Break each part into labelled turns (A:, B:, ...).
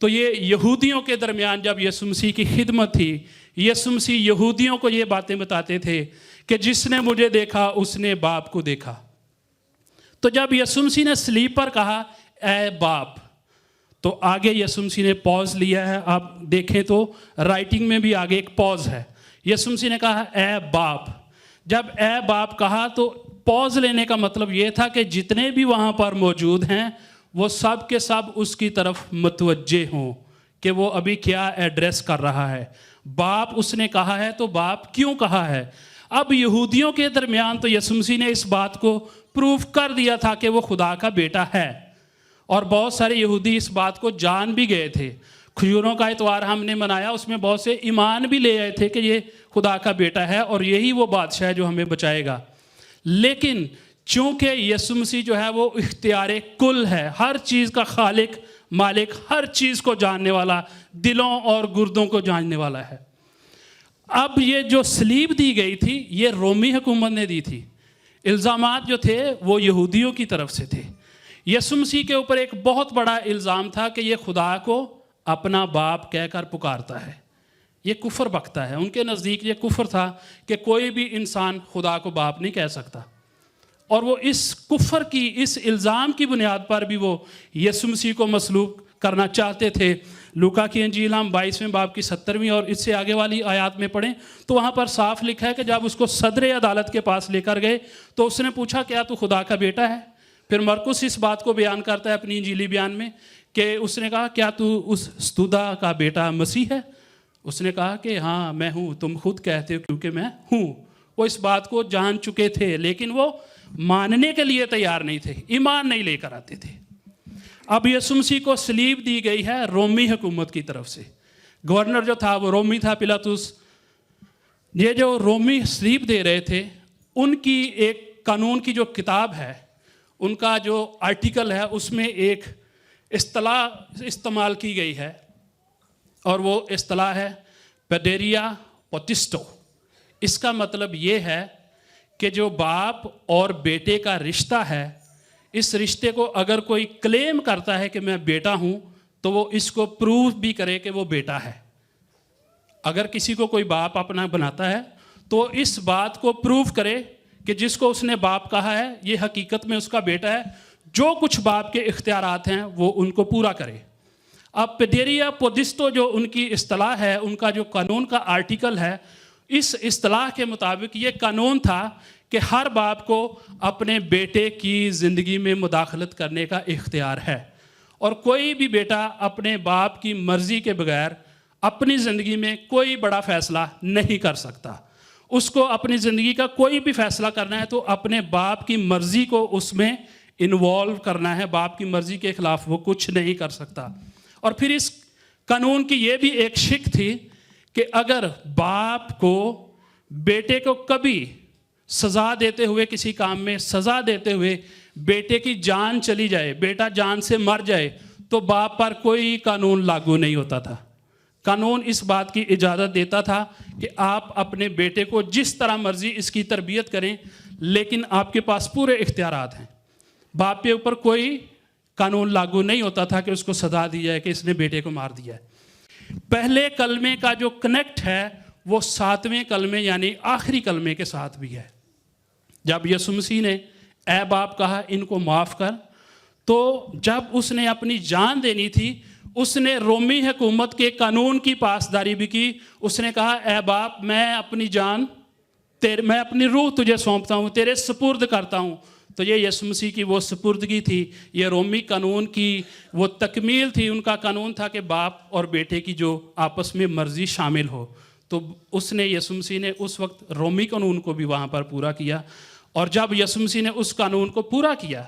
A: تو یہ یہودیوں کے درمیان جب یسوع مسیح کی خدمت تھی، یسوع مسیح یہودیوں کو یہ باتیں بتاتے تھے کہ جس نے مجھے دیکھا اس نے باپ کو دیکھا۔ تو جب یسوع مسیح نے صلیب پر کہا اے باپ، تو آگے یسوع مسیح نے پوز لیا ہے، آپ دیکھیں تو رائٹنگ میں بھی آگے ایک پوز ہے۔ یسوع مسیح نے کہا اے باپ، جب اے باپ کہا تو پوز لینے کا مطلب یہ تھا کہ جتنے بھی وہاں پر موجود ہیں وہ سب کے سب اس کی طرف متوجہ ہوں کہ وہ ابھی کیا ایڈریس کر رہا ہے۔ باپ اس نے کہا ہے تو باپ کیوں کہا ہے؟ اب یہودیوں کے درمیان تو یسوع مسیح نے اس بات کو پروف کر دیا تھا کہ وہ خدا کا بیٹا ہے، اور بہت سارے یہودی اس بات کو جان بھی گئے تھے۔ کھجوروں کا اتوار ہم نے منایا، اس میں بہت سے ایمان بھی لے آئے تھے کہ یہ خدا کا بیٹا ہے اور یہی وہ بادشاہ ہے جو ہمیں بچائے گا۔ لیکن چونکہ یسوع مسیح جو ہے وہ اختیار کل ہے، ہر چیز کا خالق، مالک، ہر چیز کو جاننے والا، دلوں اور گردوں کو جاننے والا ہے۔ اب یہ جو صلیب دی گئی تھی یہ رومی حکومت نے دی تھی، الزامات جو تھے وہ یہودیوں کی طرف سے تھے۔ یسوع مسیح کے اوپر ایک بہت بڑا الزام تھا کہ یہ خدا کو اپنا باپ کہہ کر پکارتا ہے، یہ کفر بکتا ہے۔ ان کے نزدیک یہ کفر تھا کہ کوئی بھی انسان خدا کو باپ نہیں کہہ سکتا، اور وہ اس کفر کی، اس الزام کی بنیاد پر بھی وہ یسوع مسیح کو مصلوب کرنا چاہتے تھے۔ لوکا کی انجیل ہم 22ویں باب کی 17ویں اور اس سے آگے والی آیات میں پڑھیں تو وہاں پر صاف لکھا ہے کہ جب اس کو صدر عدالت کے پاس لے کر گئے تو اس نے پوچھا کیا تو خدا کا بیٹا ہے؟ پھر مرکس اس بات کو بیان کرتا ہے اپنی انجیلی بیان میں کہ اس نے کہا کیا تو اس استودا کا بیٹا مسیح ہے؟ اس نے کہا کہ ہاں میں ہوں، تم خود کہتے ہو کیونکہ میں ہوں۔ وہ اس بات کو جان چکے تھے لیکن وہ ماننے کے لیے تیار نہیں تھے، ایمان نہیں لے کر آتے تھے۔ اب یسوع مسیح کو صلیب دی گئی ہے رومی حکومت کی طرف سے، گورنر جو تھا وہ رومی تھا، پلاطس۔ یہ جو رومی صلیب دے رہے تھے ان کی ایک قانون کی جو کتاب ہے، ان کا جو آرٹیکل ہے اس میں ایک اصطلاح استعمال کی گئی ہے، اور وہ اصطلاح ہے پیڈریا پوتسٹو۔ اس کا مطلب یہ ہے کہ جو باپ اور بیٹے کا رشتہ ہے، اس رشتے کو اگر کوئی کلیم کرتا ہے کہ میں بیٹا ہوں تو وہ اس کو پروف بھی کرے کہ وہ بیٹا ہے۔ اگر کسی کو کوئی باپ اپنا بناتا ہے تو اس بات کو پروف کرے کہ جس کو اس نے باپ کہا ہے یہ حقیقت میں اس کا بیٹا ہے، جو کچھ باپ کے اختیارات ہیں وہ ان کو پورا کرے۔ اب پیڈریا پوتسٹو جو ان کی اصطلاح ہے، ان کا جو قانون کا آرٹیکل ہے، اس اصطلاح کے مطابق یہ قانون تھا کہ ہر باپ کو اپنے بیٹے کی زندگی میں مداخلت کرنے کا اختیار ہے، اور کوئی بھی بیٹا اپنے باپ کی مرضی کے بغیر اپنی زندگی میں کوئی بڑا فیصلہ نہیں کر سکتا۔ اس کو اپنی زندگی کا کوئی بھی فیصلہ کرنا ہے تو اپنے باپ کی مرضی کو اس میں انوالو کرنا ہے، باپ کی مرضی کے خلاف وہ کچھ نہیں کر سکتا۔ اور پھر اس قانون کی یہ بھی ایک شک تھی کہ اگر باپ کو بیٹے کو کبھی سزا دیتے ہوئے، کسی کام میں سزا دیتے ہوئے بیٹے کی جان چلی جائے، بیٹا جان سے مر جائے، تو باپ پر کوئی قانون لاگو نہیں ہوتا تھا۔ قانون اس بات کی اجازت دیتا تھا کہ آپ اپنے بیٹے کو جس طرح مرضی اس کی تربیت کریں، لیکن آپ کے پاس پورے اختیارات ہیں۔ باپ کے اوپر کوئی قانون لاگو نہیں ہوتا تھا کہ اس کو سزا دی جائے کہ اس نے بیٹے کو مار دیا ہے۔ پہلے کلمے کا جو کنیکٹ ہے وہ 7ویں کلمے یعنی آخری کلمے کے ساتھ بھی ہے۔ جب یسوع مسیح نے اے باپ کہا ان کو معاف کر، تو جب اس نے اپنی جان دینی تھی اس نے رومی حکومت کے قانون کی پاسداری بھی کی۔ اس نے کہا اے باپ میں اپنی جان میں اپنی روح تجھے سونپتا ہوں، تیرے سپرد کرتا ہوں۔ تو یہ یسوع مسیح کی وہ سپردگی تھی، یہ رومی قانون کی وہ تکمیل تھی۔ ان کا قانون تھا کہ باپ اور بیٹے کی جو آپس میں مرضی شامل ہو، تو اس نے یسوع مسیح نے اس وقت رومی قانون کو بھی وہاں پر پورا کیا۔ اور جب یسوع مسیح نے اس قانون کو پورا کیا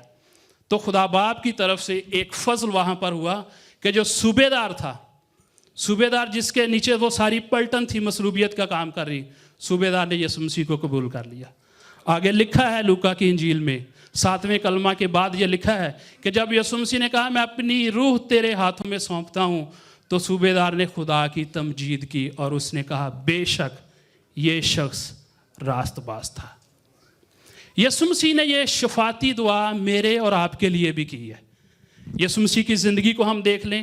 A: تو خدا باپ کی طرف سے ایک فضل وہاں پر ہوا کہ جو صوبے دار تھا، صوبے دار جس کے نیچے وہ ساری پلٹن تھی مصلوبیت کا کام کر رہی، صوبے دار نے یسوع مسیح کو قبول کر لیا۔ آگے لکھا ہے لوکا کی انجیل میں 7ویں کلمہ کے بعد یہ لکھا ہے کہ جب یسوع مسیح نے کہا میں اپنی روح تیرے ہاتھوں میں سونپتا ہوں، تو صوبے دار نے خدا کی تمجید کی اور اس نے کہا بے شک یہ شخص راست باز تھا۔ یسوع مسیح نے یہ شفاعتی دعا میرے اور آپ کے لیے بھی کی ہے۔ یسوع مسیح کی زندگی کو ہم دیکھ لیں،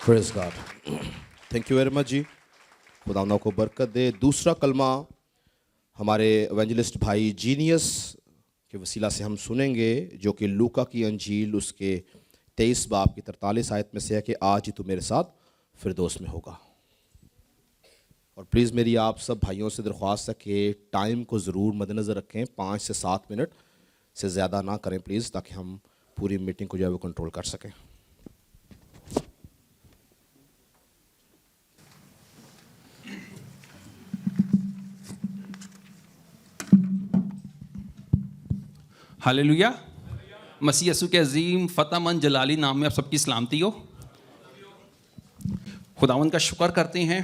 B: Praise God. Thank you very much جی. خدا انہوں کو برکت دے. دوسرا کلمہ ہمارے ایونجلسٹ بھائی جینیس کے وسیلہ سے ہم سنیں گے، جو کہ لوکا کی انجیل اس کے 23 باب کی 43 آیت میں سے ہے کہ آج ہی تو میرے ساتھ فردوس میں ہوگا. اور پلیز میری آپ سب بھائیوں سے درخواست ہے کہ ٹائم کو ضرور مد نظر رکھیں، 5 سے 7 منٹ سے زیادہ نہ کریں پلیز، تاکہ ہم پوری میٹنگ کو جو ہے وہ کنٹرول کر سکیں.
C: ہاللیلویا. مسیح یسوع کے عظیم فتح مند جلالی نام میں آپ سب کی سلامتی ہو. خداوند کا شکر کرتے ہیں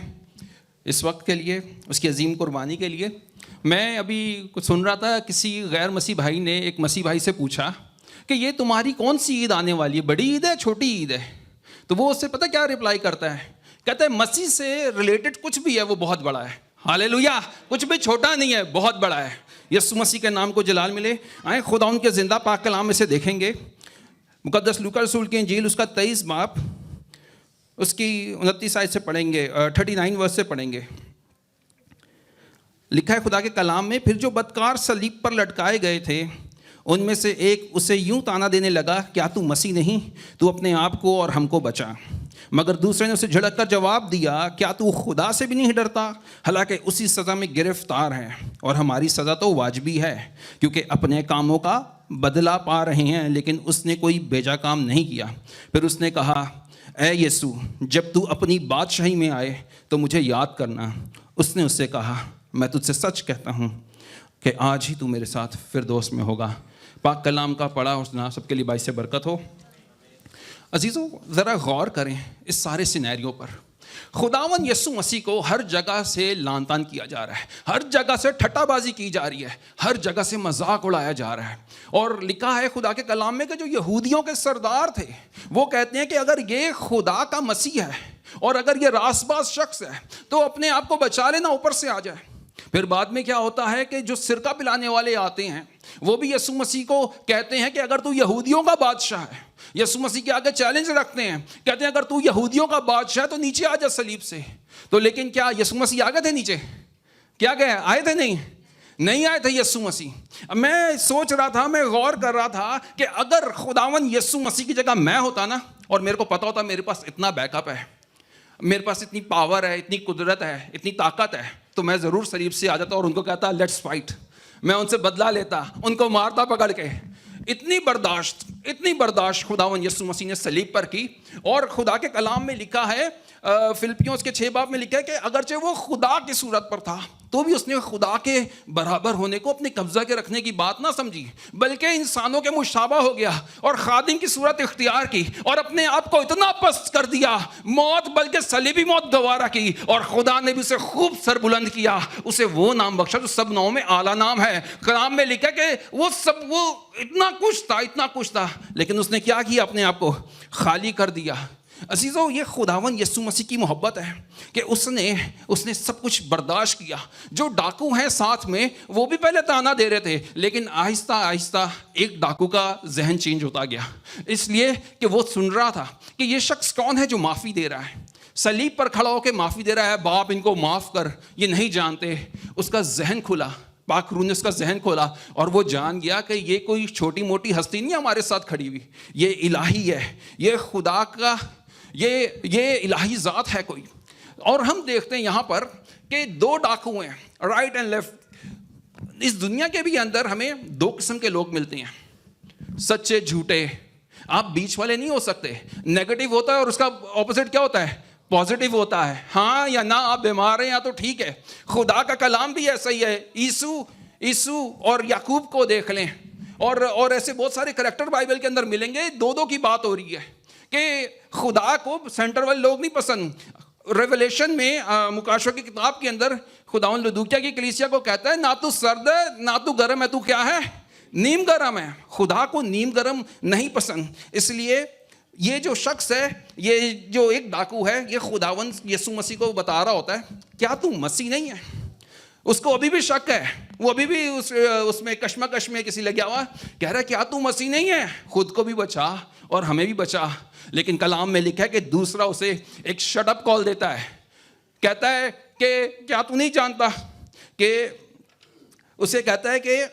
C: اس وقت کے لیے، اس کی عظیم قربانی کے لیے. میں ابھی کچھ سن رہا تھا، کسی غیر مسیح بھائی نے ایک مسیح بھائی سے پوچھا کہ یہ تمہاری کون سی عید آنے والی ہے، بڑی عید ہے چھوٹی عید ہے؟ تو وہ اس سے پتہ کیا رپلائی کرتا ہے، کہتا ہے مسیح سے ریلیٹڈ کچھ بھی ہے وہ بہت بڑا ہے. ہاللیلویا. کچھ بھی چھوٹا نہیں ہے، بہت بڑا ہے. یسوع مسیح کے نام کو جلال ملے. آئیں خدا ان کے زندہ پاک کلام میں سے دیکھیں گے. مقدس لوکا رسول کی انجیل اس کا 23 باب اس کی 29 آیت سے پڑھیں گے، 39 ورس سے پڑھیں گے. لکھا ہے خدا کے کلام میں، پھر جو بدکار صلیب پر لٹکائے گئے تھے ان میں سے ایک اسے یوں تانا دینے لگا، کیا تو مسیح نہیں؟ تو اپنے آپ کو اور ہم کو بچا. مگر دوسرے نے اسے جھڑک کر جواب دیا، کیا تو خدا سے بھی نہیں ڈرتا؟ حالانکہ اسی سزا میں گرفتار ہے، اور ہماری سزا تو واجبی ہے کیونکہ اپنے کاموں کا بدلہ پا رہے ہیں، لیکن اس نے کوئی بیجا کام نہیں کیا. پھر اس نے کہا، اے یسوع، جب تو اپنی بادشاہی میں آئے تو مجھے یاد کرنا. اس نے اس سے کہا، میں تجھ سے سچ کہتا ہوں کہ آج ہی تو میرے ساتھ فردوس میں ہوگا. پاک کلام کا پڑھا اور سنا سب کے لیے باعث سے برکت ہو. عزیزوں ذرا غور کریں اس سارے سینیریو پر. خداوند یسوع مسیح کو ہر جگہ سے لان تان کیا جا رہا ہے، ہر جگہ سے ٹھٹا بازی کی جا رہی ہے، ہر جگہ سے مذاق اڑایا جا رہا ہے. اور لکھا ہے خدا کے کلام میں کہ جو یہودیوں کے سردار تھے وہ کہتے ہیں کہ اگر یہ خدا کا مسیح ہے اور اگر یہ راست باز شخص ہے تو اپنے آپ کو بچا لینا، اوپر سے آ جائے. پھر بعد میں کیا ہوتا ہے کہ جو سرکہ پلانے والے آتے ہیں وہ بھی یسوع مسیح کو کہتے ہیں کہ اگر تو یہودیوں کا بادشاہ ہے، یسوع مسیح کے آگے چیلنج رکھتے ہیں، کہتے ہیں اگر تو یہودیوں کا بادشاہ ہے تو نیچے آ جا صلیب سے. تو لیکن کیا یسوع مسیح آ گئے تھے نیچے؟ کیا گئے؟ آئے تھے؟ نہیں آئے تھے یسوع مسیح. میں سوچ رہا تھا، میں غور کر رہا تھا کہ اگر خداوند یسوع مسیح کی جگہ میں ہوتا نا، اور میرے کو پتا ہوتا میرے پاس اتنا بیک اپ ہے، میرے پاس اتنی پاور ہے، اتنی قدرت ہے، اتنی طاقت ہے، تو میں ضرور صلیب سے آ جاتا اور ان کو کہتا لیٹس فائٹ. میں ان سے بدلہ لیتا، ان کو مارتا پکڑ کے. اتنی برداشت خداوند یسوع مسیح نے صلیب پر کی. اور خدا کے کلام میں لکھا ہے، فلپیوں اس کے 6 باب میں لکھا ہے کہ اگرچہ وہ خدا کی صورت پر تھا تو بھی اس نے خدا کے برابر ہونے کو اپنے قبضہ کے رکھنے کی بات نہ سمجھی، بلکہ انسانوں کے مشابہ ہو گیا اور خادم کی صورت اختیار کی اور اپنے آپ کو اتنا پست کر دیا، موت بلکہ صلیبی موت گوارا کی. اور خدا نے بھی اسے خوب سر بلند کیا، اسے وہ نام بخشا جو سب ناموں میں اعلیٰ نام ہے. کلام میں لکھا کہ وہ اتنا کچھ تھا لیکن اس نے کیا کیا؟ اپنے آپ کو خالی کر دیا. عزیزو یہ خداوند یسوع مسیح کی محبت ہے کہ اس نے سب کچھ برداشت کیا. جو ڈاکو ہیں ساتھ میں وہ بھی پہلے تانا دے رہے تھے، لیکن آہستہ آہستہ ایک ڈاکو کا ذہن چینج ہوتا گیا، اس لیے کہ وہ سن رہا تھا کہ یہ شخص کون ہے جو معافی دے رہا ہے، صلیب پر کھڑا ہو کے معافی دے رہا ہے. باپ ان کو معاف کر، یہ نہیں جانتے. اس کا ذہن کھلا، پاک روح نے اس کا ذہن کھولا اور وہ جان گیا کہ یہ کوئی چھوٹی موٹی ہستی نہیں ہمارے ساتھ کھڑی ہوئی، یہ الہی ہے، یہ خدا کا یہ الہی ذات ہے کوئی. اور ہم دیکھتے ہیں یہاں پر کہ 2 ڈاکو ہیں، رائٹ اینڈ لیفٹ. اس دنیا کے بھی اندر ہمیں 2 قسم کے لوگ ملتے ہیں، سچے جھوٹے. آپ بیچ والے نہیں ہو سکتے. نیگیٹو ہوتا ہے اور اس کا اپوزٹ کیا ہوتا ہے؟ پازیٹیو ہوتا ہے. ہاں یا نہ، آپ بیمار ہیں یا تو ٹھیک ہے. خدا کا کلام بھی ایسا ہی ہے. یسوع اور یعقوب کو دیکھ لیں، اور ایسے بہت سارے کریکٹر بائبل کے اندر ملیں گے. 2 کی بات ہو رہی ہے کہ خدا کو سینٹر والے لوگ نہیں پسند. ریولیشن میں مکاشفہ کی کتاب کے اندر خداوند لودوکیہ کی کلیسیا کو کہتا ہے، نہ تو سرد ہے نہ تو گرم ہے، تو کیا ہے؟ نیم گرم ہے. خدا کو نیم گرم نہیں پسند. اس لیے یہ جو شخص ہے، یہ جو ایک ڈاکو ہے، یہ خداوند یسوع مسیح کو بتا رہا ہوتا ہے، کیا تو مسیح نہیں ہے؟ اس کو ابھی بھی شک ہے وہ ابھی بھی اس میں کشمکش میں کسی لگیا ہوا، کہہ رہا ہے کیا تو مسیح نہیں ہے؟ خود کو بھی بچا اور ہمیں بھی بچا. لیکن کلام میں لکھا ہے کہ دوسرا اسے ایک شٹ اپ کال دیتا ہے، کہتا ہے کہ کیا تو نہیں جانتا، کہ اسے کہتا ہے کہ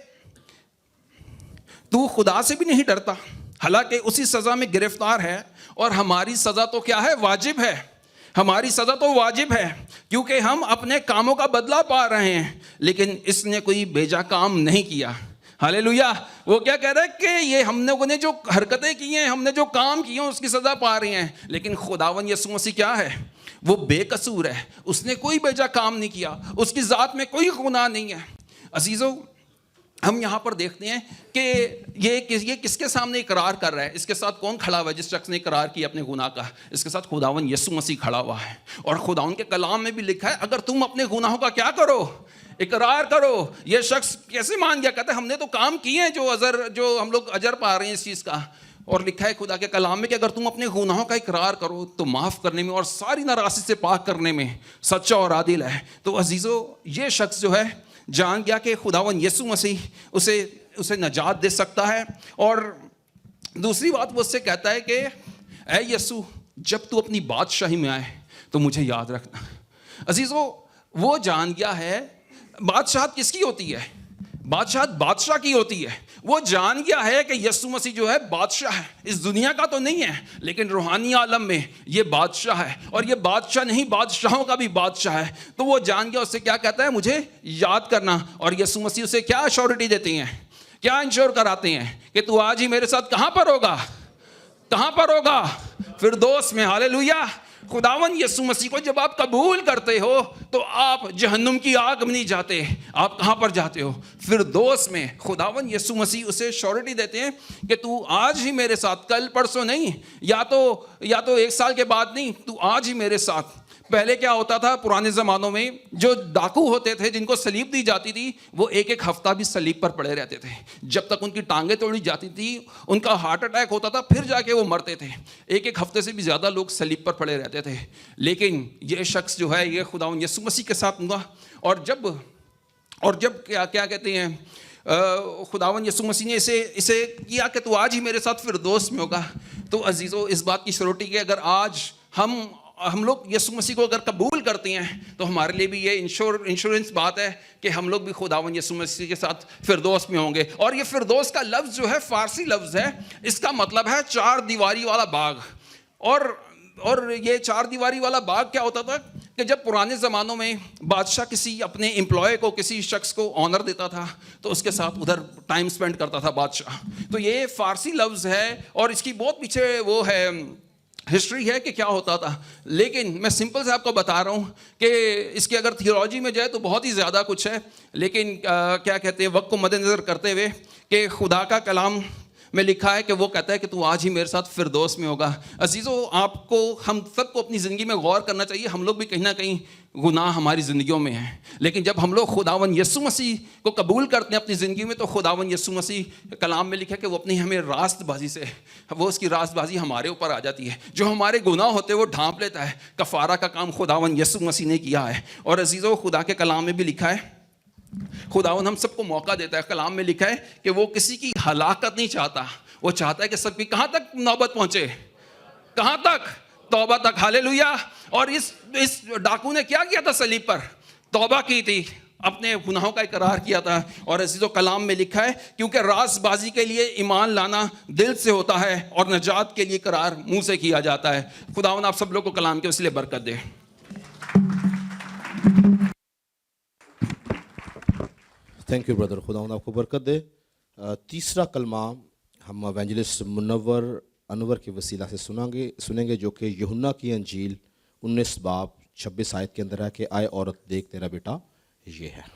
C: تو خدا سے بھی نہیں ڈرتا، حالانکہ اسی سزا میں گرفتار ہے، اور ہماری سزا تو کیا ہے؟ واجب ہے. ہماری سزا تو واجب ہے کیونکہ ہم اپنے کاموں کا بدلہ پا رہے ہیں، لیکن اس نے کوئی بیجا کام نہیں کیا. ہالےلویا. وہ کیا کہہ رہا ہے کہ یہ ہم لوگوں نے جو حرکتیں کی ہیں، ہم نے جو کام کیے ہیں، اس کی سزا پا رہے ہیں، لیکن خداوند یسوع مسیح کیا ہے؟ وہ بے قصور ہے. اس نے کوئی بیجا کام نہیں کیا، اس کی ذات میں کوئی گناہ نہیں ہے. عزیزو، ہم یہاں پر دیکھتے ہیں کہ یہ کس کے سامنے اقرار کر رہا ہے؟ اس کے ساتھ کون کھڑا ہوا ہے جس شخص نے اقرار کیا اپنے گناہ کا؟ اس کے ساتھ خداوند یسوع مسیح کھڑا ہوا ہے. اور خداوند کے کلام میں بھی لکھا ہے اگر تم اپنے گناہوں کا کیا کرو؟ اقرار کرو. یہ شخص کیسے مان گیا؟ کہتا ہے ہم نے تو کام کیے ہیں جو ہم لوگ اجر پا رہے ہیں اس چیز کا. اور لکھا ہے خدا کے کلام میں کہ اگر تم اپنے گناہوں کا اقرار کرو تو معاف کرنے میں اور ساری ناراضی سے پاک کرنے میں سچا اور عادل ہے. تو عزیزو، یہ شخص جو ہے جان گیا کہ خداوند یسوع مسیح اسے نجات دے سکتا ہے. اور دوسری بات وہ اس سے کہتا ہے کہ اے یسوع، جب تو اپنی بادشاہی میں آئے تو مجھے یاد رکھنا. عزیزو، وہ جان گیا ہے بادشاہت کس کی ہوتی ہے؟ بادشاہت بادشاہ کی ہوتی ہے. وہ جان گیا ہے کہ یسوع مسیح جو ہے بادشاہ ہے، اس دنیا کا تو نہیں ہے لیکن روحانی عالم میں یہ بادشاہ ہے. اور یہ بادشاہ نہیں، بادشاہوں کا بھی بادشاہ ہے. تو وہ جان گیا. اس سے کیا کہتا ہے؟ مجھے یاد کرنا. اور یسوع مسیح اسے کیا ایشورٹی دیتے ہیں، کیا انشور کراتے ہیں کہ تو آج ہی میرے ساتھ کہاں پر ہوگا؟ کہاں پر ہوگا؟ فردوس میں. ہالےلویا. خداوند یسوع مسیح کو جب آپ قبول کرتے ہو تو آپ جہنم کی آگ میں نہیں جاتے. آپ کہاں پر جاتے ہو؟ فردوس میں. خداوند یسوع مسیح اسے شورٹی دیتے ہیں کہ تو آج ہی میرے ساتھ، کل پرسوں نہیں، یا تو 1 سال کے بعد نہیں، تو آج ہی میرے ساتھ. پہلے کیا ہوتا تھا پرانے زمانوں میں؟ جو ڈاکو ہوتے تھے جن کو سلیب دی جاتی تھی، وہ ایک ہفتہ بھی سلیب پر پڑے رہتے تھے جب تک ان کی ٹانگیں توڑی جاتی تھی. ان کا ہارٹ اٹیک ہوتا تھا، پھر جا کے وہ مرتے تھے. ایک ہفتے سے بھی زیادہ لوگ سلیب پر پڑے رہتے تھے. لیکن یہ شخص جو ہے یہ خداوند یسوع مسیح کے ساتھ ہوا. اور جب کیا کہتے ہیں، خداوند یسوع مسیح نے اسے کیا کہ تو آج ہی میرے ساتھ فردوس میں ہوگا. تو عزیزو، اس بات کی شروٹی کہ اگر آج ہم لوگ یسوع مسیح کو اگر قبول کرتے ہیں تو ہمارے لیے بھی یہ انشورنس بات ہے کہ ہم لوگ بھی خداوند یسوع مسیح کے ساتھ فردوس میں ہوں گے. اور یہ فردوس کا لفظ جو ہے فارسی لفظ ہے. اس کا مطلب ہے 4 دیواری والا باغ. اور یہ 4 دیواری والا باغ کیا ہوتا تھا کہ جب پرانے زمانوں میں بادشاہ کسی اپنے امپلائے کو، کسی شخص کو آنر دیتا تھا تو اس کے ساتھ ادھر ٹائم سپینڈ کرتا تھا بادشاہ. تو یہ فارسی لفظ ہے اور اس کی بہت پیچھے وہ ہے ہسٹری ہے کہ کیا ہوتا تھا. لیکن میں سمپل سے آپ کو بتا رہا ہوں کہ اس کے اگر تھیولوجی میں جائے تو بہت ہی زیادہ کچھ ہے. لیکن کیا کہتے ہیں، وقت کو مد نظر کرتے ہوئے کہ خدا کا کلام میں لکھا ہے کہ وہ کہتا ہے کہ تو آج ہی میرے ساتھ فردوس میں ہوگا. عزیزو، آپ کو، ہم سب کو اپنی زندگی میں غور کرنا چاہیے. ہم لوگ بھی کہیں نہ کہیں گناہ ہماری زندگیوں میں ہیں، لیکن جب ہم لوگ خداوند یسوع مسیح کو قبول کرتے ہیں اپنی زندگی میں تو خداوند یسوع مسیح کلام میں لکھا ہے کہ وہ اپنی ہمیں راست بازی سے، وہ اس کی راست بازی ہمارے اوپر آ جاتی ہے. جو ہمارے گناہ ہوتے ہیں وہ ڈھانپ لیتا ہے. کفارہ کا کام خداوند یسوع مسیح نے کیا ہے. اور عزیزو، خدا کے کلام میں بھی لکھا ہے، خداوند ہم سب کو موقع دیتا ہے. کلام میں لکھا ہے کہ وہ کسی کی ہلاکت نہیں چاہتا، وہ چاہتا ہے کہ سب کی کہاں تک نوبت پہنچے؟ کہاں تک؟ توبہ تک. ہالےلویا. اور اس ڈاکو نے کیا کیا تھا؟ صلیب پر توبہ کی تھی، اپنے گناہوں کا اقرار کیا تھا. اور عزیزو، کلام میں لکھا ہے کیونکہ راست بازی کے لیے ایمان لانا دل سے ہوتا ہے اور نجات کے لیے اقرار منہ سے کیا جاتا ہے. خداوند آپ سب لوگ کو کلام کے وسیلے برکت دے.
B: Thank you brother. خداوند آپ کو برکت دے. تیسرا کلمہ ہم ایونجلسٹ منور انور کے وسیلہ سے سنیں گے جو کہ یوحنا کی انجیل 19 باب 26 آیت کے اندر ہے کہ آئے عورت دیکھ تیرا بیٹا یہ ہے.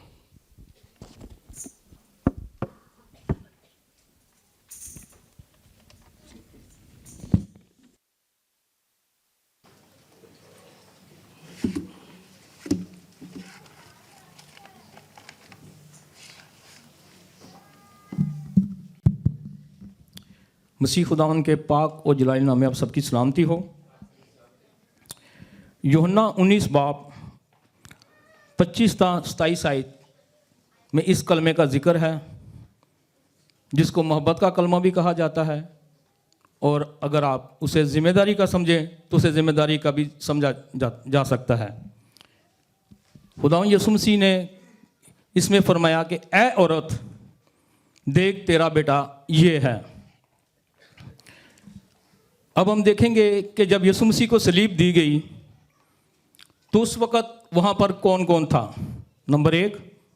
D: مسیح خداوند کے پاک اور جلالی نام میں آپ سب کی سلامتی ہو. یوحنا 19 باب 25 تا 27 آیت میں اس کلمے کا ذکر ہے جس کو محبت کا کلمہ بھی کہا جاتا ہے، اور اگر آپ اسے ذمہ داری کا سمجھیں تو اسے ذمہ داری کا بھی سمجھا جا سکتا ہے۔ خداوند یسوع مسیح نے اس میں فرمایا کہ اے عورت دیکھ تیرا بیٹا یہ ہے۔ اب ہم دیکھیں گے کہ جب یسوع مسیح کو صلیب دی گئی تو اس وقت وہاں پر کون کون تھا؟ نمبر 1،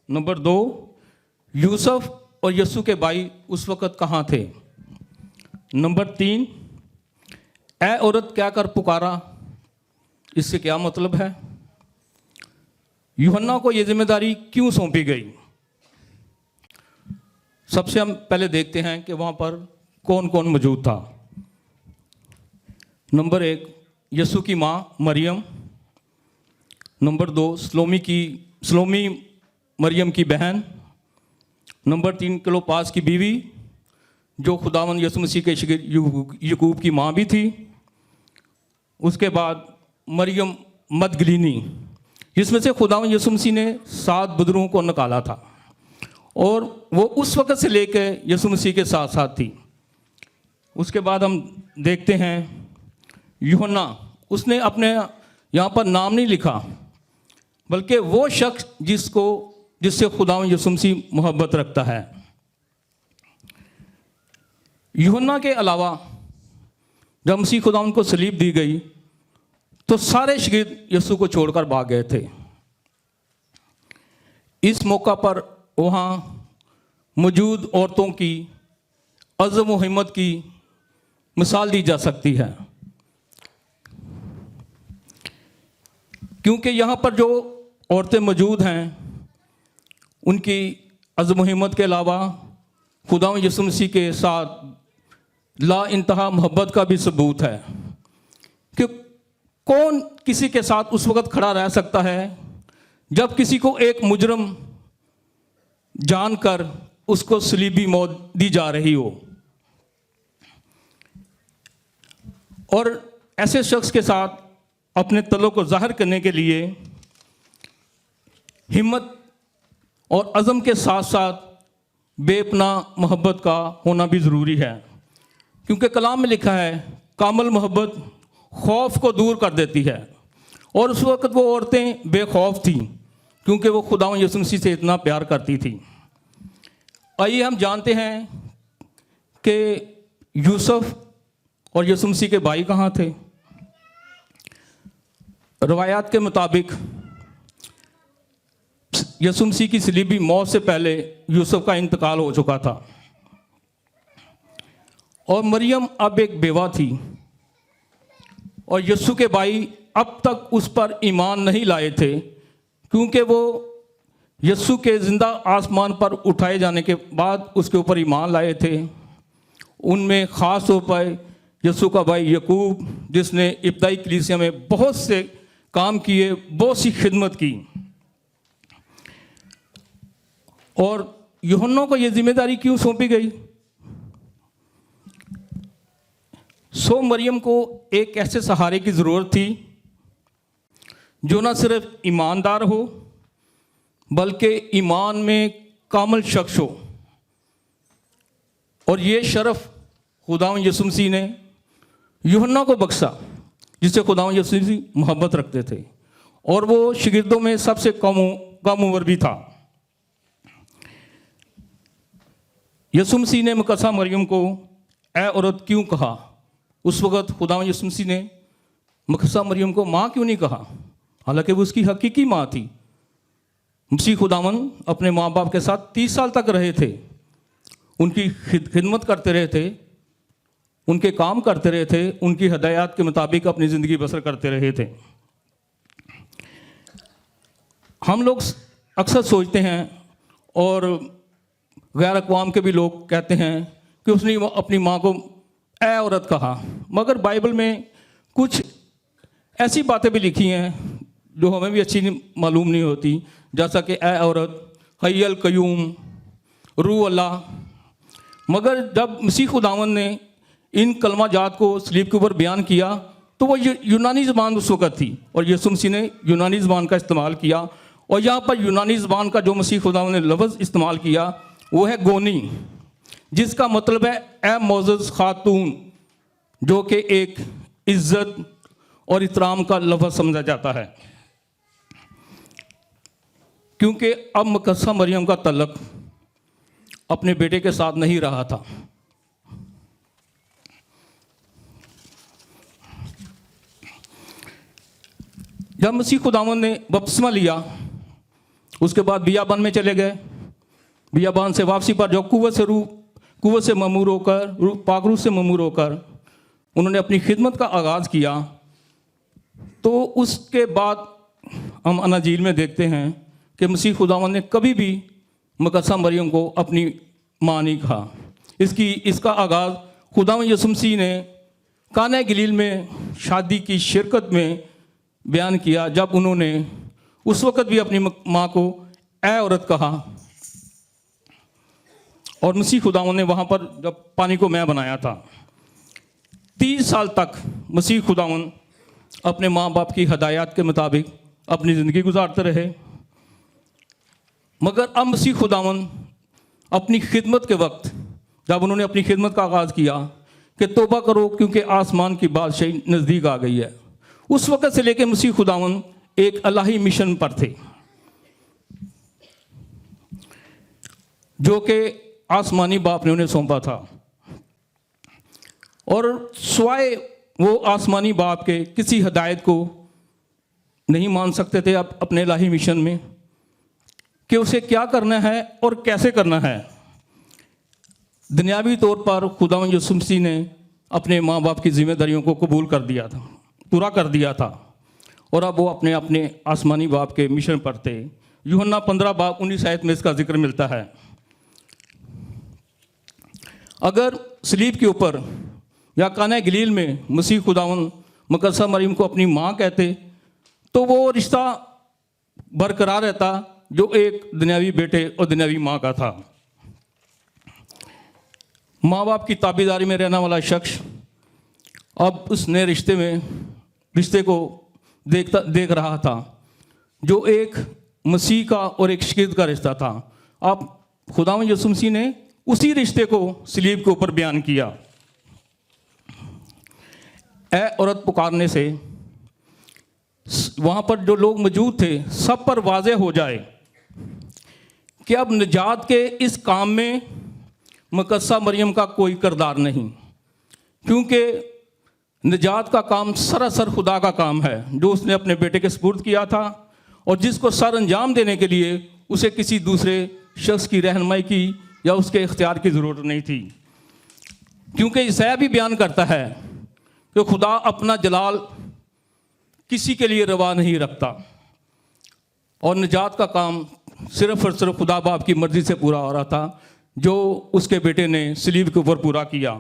D: نمبر 2، یوسف اور یسوع کے بھائی اس وقت کہاں تھے؟ نمبر 3، اے عورت کیا کر پکارا، اس سے کیا مطلب ہے؟ یوحنا کو یہ ذمہ داری کیوں سونپی گئی؟ سب سے ہم پہلے دیکھتے ہیں کہ وہاں پر کون کون موجود تھا۔ نمبر 1، یسوع کی ماں مریم۔ نمبر 2، سلومی مریم کی بہن۔ نمبر 3، کلوپاس کی بیوی جو خداوند یسوع مسیح کے شاگرد یعقوب کی ماں بھی تھی۔ اس کے بعد مریم مدگلینی، جس میں سے خداوند یسوع مسیح نے 7 بدروں کو نکالا تھا، اور وہ اس وقت سے لے کے یسوع مسیح کے ساتھ ساتھ تھی۔ اس کے بعد ہم دیکھتے ہیں یوحنا، اس نے اپنے یہاں پر نام نہیں لکھا، بلکہ وہ شخص جس سے خداوند یسوع مسیح محبت رکھتا ہے۔ یوحنا کے علاوہ جب مسیح خداوند کو صلیب دی گئی تو سارے شاگرد یسوع کو چھوڑ کر بھاگ گئے تھے۔ اس موقع پر وہاں موجود عورتوں کی عزم و ہمت کی مثال دی جا سکتی ہے، کیونکہ یہاں پر جو عورتیں موجود ہیں ان کی عزم و ہمت کے علاوہ خداوند یسوع مسیح کے ساتھ لا انتہا محبت کا بھی ثبوت ہے، کہ کون کسی کے ساتھ اس وقت کھڑا رہ سکتا ہے جب کسی کو ایک مجرم جان کر اس کو صلیبی موت دی جا رہی ہو، اور ایسے شخص کے ساتھ اپنے تلوں کو ظاہر کرنے کے لیے ہمت اور عزم کے ساتھ ساتھ بے پناہ محبت کا ہونا بھی ضروری ہے، کیونکہ کلام میں لکھا ہے کامل محبت خوف کو دور کر دیتی ہے، اور اس وقت وہ عورتیں بے خوف تھیں کیونکہ وہ خداوند یسوع مسیح سے اتنا پیار کرتی تھیں۔ آئیے ہم جانتے ہیں کہ یوسف اور یسوع مسیح کے بھائی کہاں تھے۔ روایات کے مطابق یسوع مسیح کی صلیبی موت سے پہلے یوسف کا انتقال ہو چکا تھا، اور مریم اب ایک بیوہ تھی، اور یسوع کے بھائی اب تک اس پر ایمان نہیں لائے تھے، کیونکہ وہ یسوع کے زندہ آسمان پر اٹھائے جانے کے بعد اس کے اوپر ایمان لائے تھے۔ ان میں خاص طور پر یسوع کا بھائی یعقوب، جس نے ابتدائی کلیسیا میں بہت سے کام کیے، بہت سی خدمت کی، اور یوحنا کو یہ ذمہ داری کیوں سونپی گئی؟ مریم کو ایک ایسے سہارے کی ضرورت تھی جو نہ صرف ایماندار ہو بلکہ ایمان میں کامل شخص ہو، اور یہ شرف خداوند یسوع مسیح نے یوحنا کو بخشا، جس سے خداوند یسوع مسیح محبت رکھتے تھے، اور وہ شاگردوں میں سب سے کم عمر بھی تھا۔ یسوع مسیح نے مقدسہ مریم کو اے عورت کیوں کہا؟ اس وقت خداوند یسوع مسیح نے مقدسہ مریم کو ماں کیوں نہیں کہا، حالانکہ وہ اس کی حقیقی ماں تھی۔ مسیح خداوند اپنے ماں باپ کے ساتھ 30 سال تک رہے تھے، ان کی خدمت کرتے رہے تھے، ان کے کام کرتے رہے تھے، ان کی ہدایات کے مطابق اپنی زندگی بسر کرتے رہے تھے۔ ہم لوگ اکثر سوچتے ہیں، اور غیر اقوام کے بھی لوگ کہتے ہیں کہ اس نے اپنی ماں کو اے عورت کہا، مگر بائبل میں کچھ ایسی باتیں بھی لکھی ہیں جو ہمیں بھی اچھی معلوم نہیں ہوتی، جیسا کہ اے عورت، حی القیوم، روح اللہ۔ مگر جب مسیح خداوند نے ان کلمہ جات کو صلیب کے اوپر بیان کیا تو وہ یونانی زبان اس وقت تھی، اور یسوع مسیح نے یونانی زبان کا استعمال کیا، اور یہاں پر یونانی زبان کا جو مسیح خداوند نے لفظ استعمال کیا وہ ہے گونی، جس کا مطلب ہے اے معزز خاتون، جو کہ ایک عزت اور احترام کا لفظ سمجھا جاتا ہے، کیونکہ اب مقدسہ مریم کا تعلق اپنے بیٹے کے ساتھ نہیں رہا تھا۔ جب مسیح خداوند نے بپتسمہ لیا، اس کے بعد بیابان میں چلے گئے۔ بیابان سے واپسی پر جو قوت سے ممور ہو کر، پاک روح سے ممور ہو کر انہوں نے اپنی خدمت کا آغاز کیا، تو اس کے بعد ہم اناجیل میں دیکھتے ہیں کہ مسیح خداوند نے کبھی بھی مقدسہ مریم کو اپنی ماں نہیں کہا۔ اس کا آغاز خداوند یسوع مسیح نے قانہ گلیل میں شادی کی شرکت میں بیان کیا، جب انہوں نے اس وقت بھی اپنی ماں کو اے عورت کہا، اور مسیح خداوند نے وہاں پر جب پانی کو میں بنایا تھا۔ 30 سال تک مسیح خداوند اپنے ماں باپ کی ہدایات کے مطابق اپنی زندگی گزارتے رہے، مگر اب مسیح خداوند اپنی خدمت کے وقت جب انہوں نے اپنی خدمت کا آغاز کیا کہ توبہ کرو کیونکہ آسمان کی بادشاہی نزدیک آ گئی ہے، اس وقت سے لے کے مسیح خداوند ایک الہی مشن پر تھے، جو کہ آسمانی باپ نے انہیں سونپا تھا، اور سوائے وہ آسمانی باپ کے کسی ہدایت کو نہیں مان سکتے تھے اب اپنے الہی مشن میں کہ اسے کیا کرنا ہے اور کیسے کرنا ہے۔ دنیاوی طور پر خداوند یسوع مسیح نے اپنے ماں باپ کی ذمہ داریوں کو قبول کر دیا تھا، پورا کر دیا تھا، اور اب وہ اپنے آسمانی باپ کے مشن پر تھے۔ یوحنا 15:19 میں اس کا ذکر ملتا ہے۔ اگر صلیب کے اوپر یا قانہ گلیل میں مسیح خداوند مقدسہ مریم کو اپنی ماں کہتے تو وہ رشتہ برقرار رہتا جو ایک دنیاوی بیٹے اور دنیاوی ماں کا تھا۔ ماں باپ کی تابعداری میں رہنے والا شخص اب اس نئے رشتے کو دیکھ رہا تھا، جو ایک مسیح کا اور ایک شاگرد کا رشتہ تھا۔ اب خداوند یسوع مسیح نے اسی رشتے کو صلیب کے اوپر بیان کیا۔ اے عورت پکارنے سے وہاں پر جو لوگ موجود تھے سب پر واضح ہو جائے کہ اب نجات کے اس کام میں مقدسہ مریم کا کوئی کردار نہیں، کیونکہ نجات کا کام سراسر خدا کا کام ہے، جو اس نے اپنے بیٹے کے سپرد کیا تھا، اور جس کو سر انجام دینے کے لیے اسے کسی دوسرے شخص کی رہنمائی کی یا اس کے اختیار کی ضرورت نہیں تھی، کیونکہ یسایا بھی بیان کرتا ہے کہ خدا اپنا جلال کسی کے لیے روا نہیں رکھتا، اور نجات کا کام صرف اور صرف خدا باپ کی مرضی سے پورا ہو رہا تھا، جو اس کے بیٹے نے صلیب کے اوپر پورا کیا۔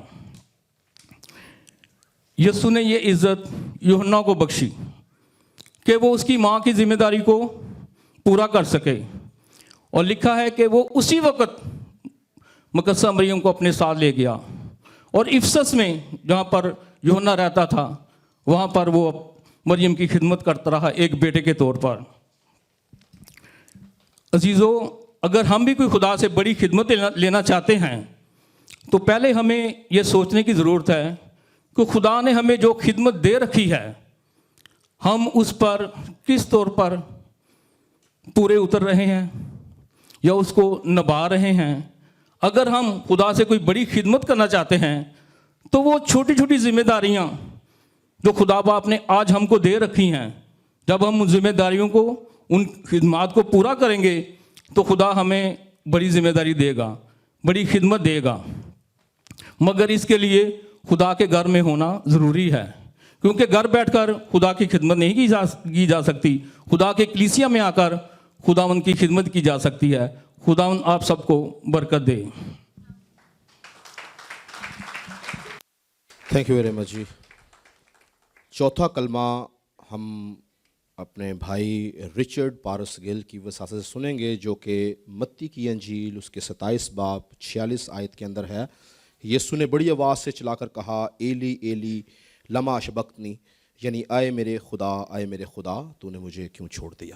D: یسوع نے یہ عزت یوحنا کو بخشی کہ وہ اس کی ماں کی ذمہ داری کو پورا کر سکے، اور لکھا ہے کہ وہ اسی وقت مقدسہ مریم کو اپنے ساتھ لے گیا، اور افسس میں جہاں پر یوحنا رہتا تھا وہاں پر وہ مریم کی خدمت کرتا رہا ایک بیٹے کے طور پر۔ عزیزو، اگر ہم بھی کوئی خدا سے بڑی خدمت لینا چاہتے ہیں تو پہلے ہمیں یہ سوچنے کی ضرورت ہے کہ خدا نے ہمیں جو خدمت دے رکھی ہے ہم اس پر کس طور پر پورے اتر رہے ہیں یا اس کو نبھا رہے ہیں۔ اگر ہم خدا سے کوئی بڑی خدمت کرنا چاہتے ہیں تو وہ چھوٹی چھوٹی ذمہ داریاں جو خدا باپ نے آج ہم کو دے رکھی ہیں، جب ہم ان ذمہ داریوں کو، ان خدمات کو پورا کریں گے تو خدا ہمیں بڑی ذمہ داری دے گا، بڑی خدمت دے گا۔ مگر اس کے لیے خدا کے گھر میں ہونا ضروری ہے، کیونکہ گھر بیٹھ کر خدا کی خدمت نہیں کی جا سکتی، خدا کے کلیسیا میں آ کر خداوند کی خدمت کی جا سکتی ہے۔ خداوند آپ سب کو برکت دے۔
B: تھینک یو ویری مچ جی۔ چوتھا کلمہ ہم اپنے بھائی رچرڈ پارس گل کی وساطت سے سنیں گے، جو کہ متی کی انجیل اس کے 27 باب 46 آیت کے اندر ہے۔ یسوع نے بڑی آواز سے چلا کر کہا، ایلی ایلی لما اشبقتنی، یعنی اے میرے خدا تو نے مجھے کیوں چھوڑ دیا۔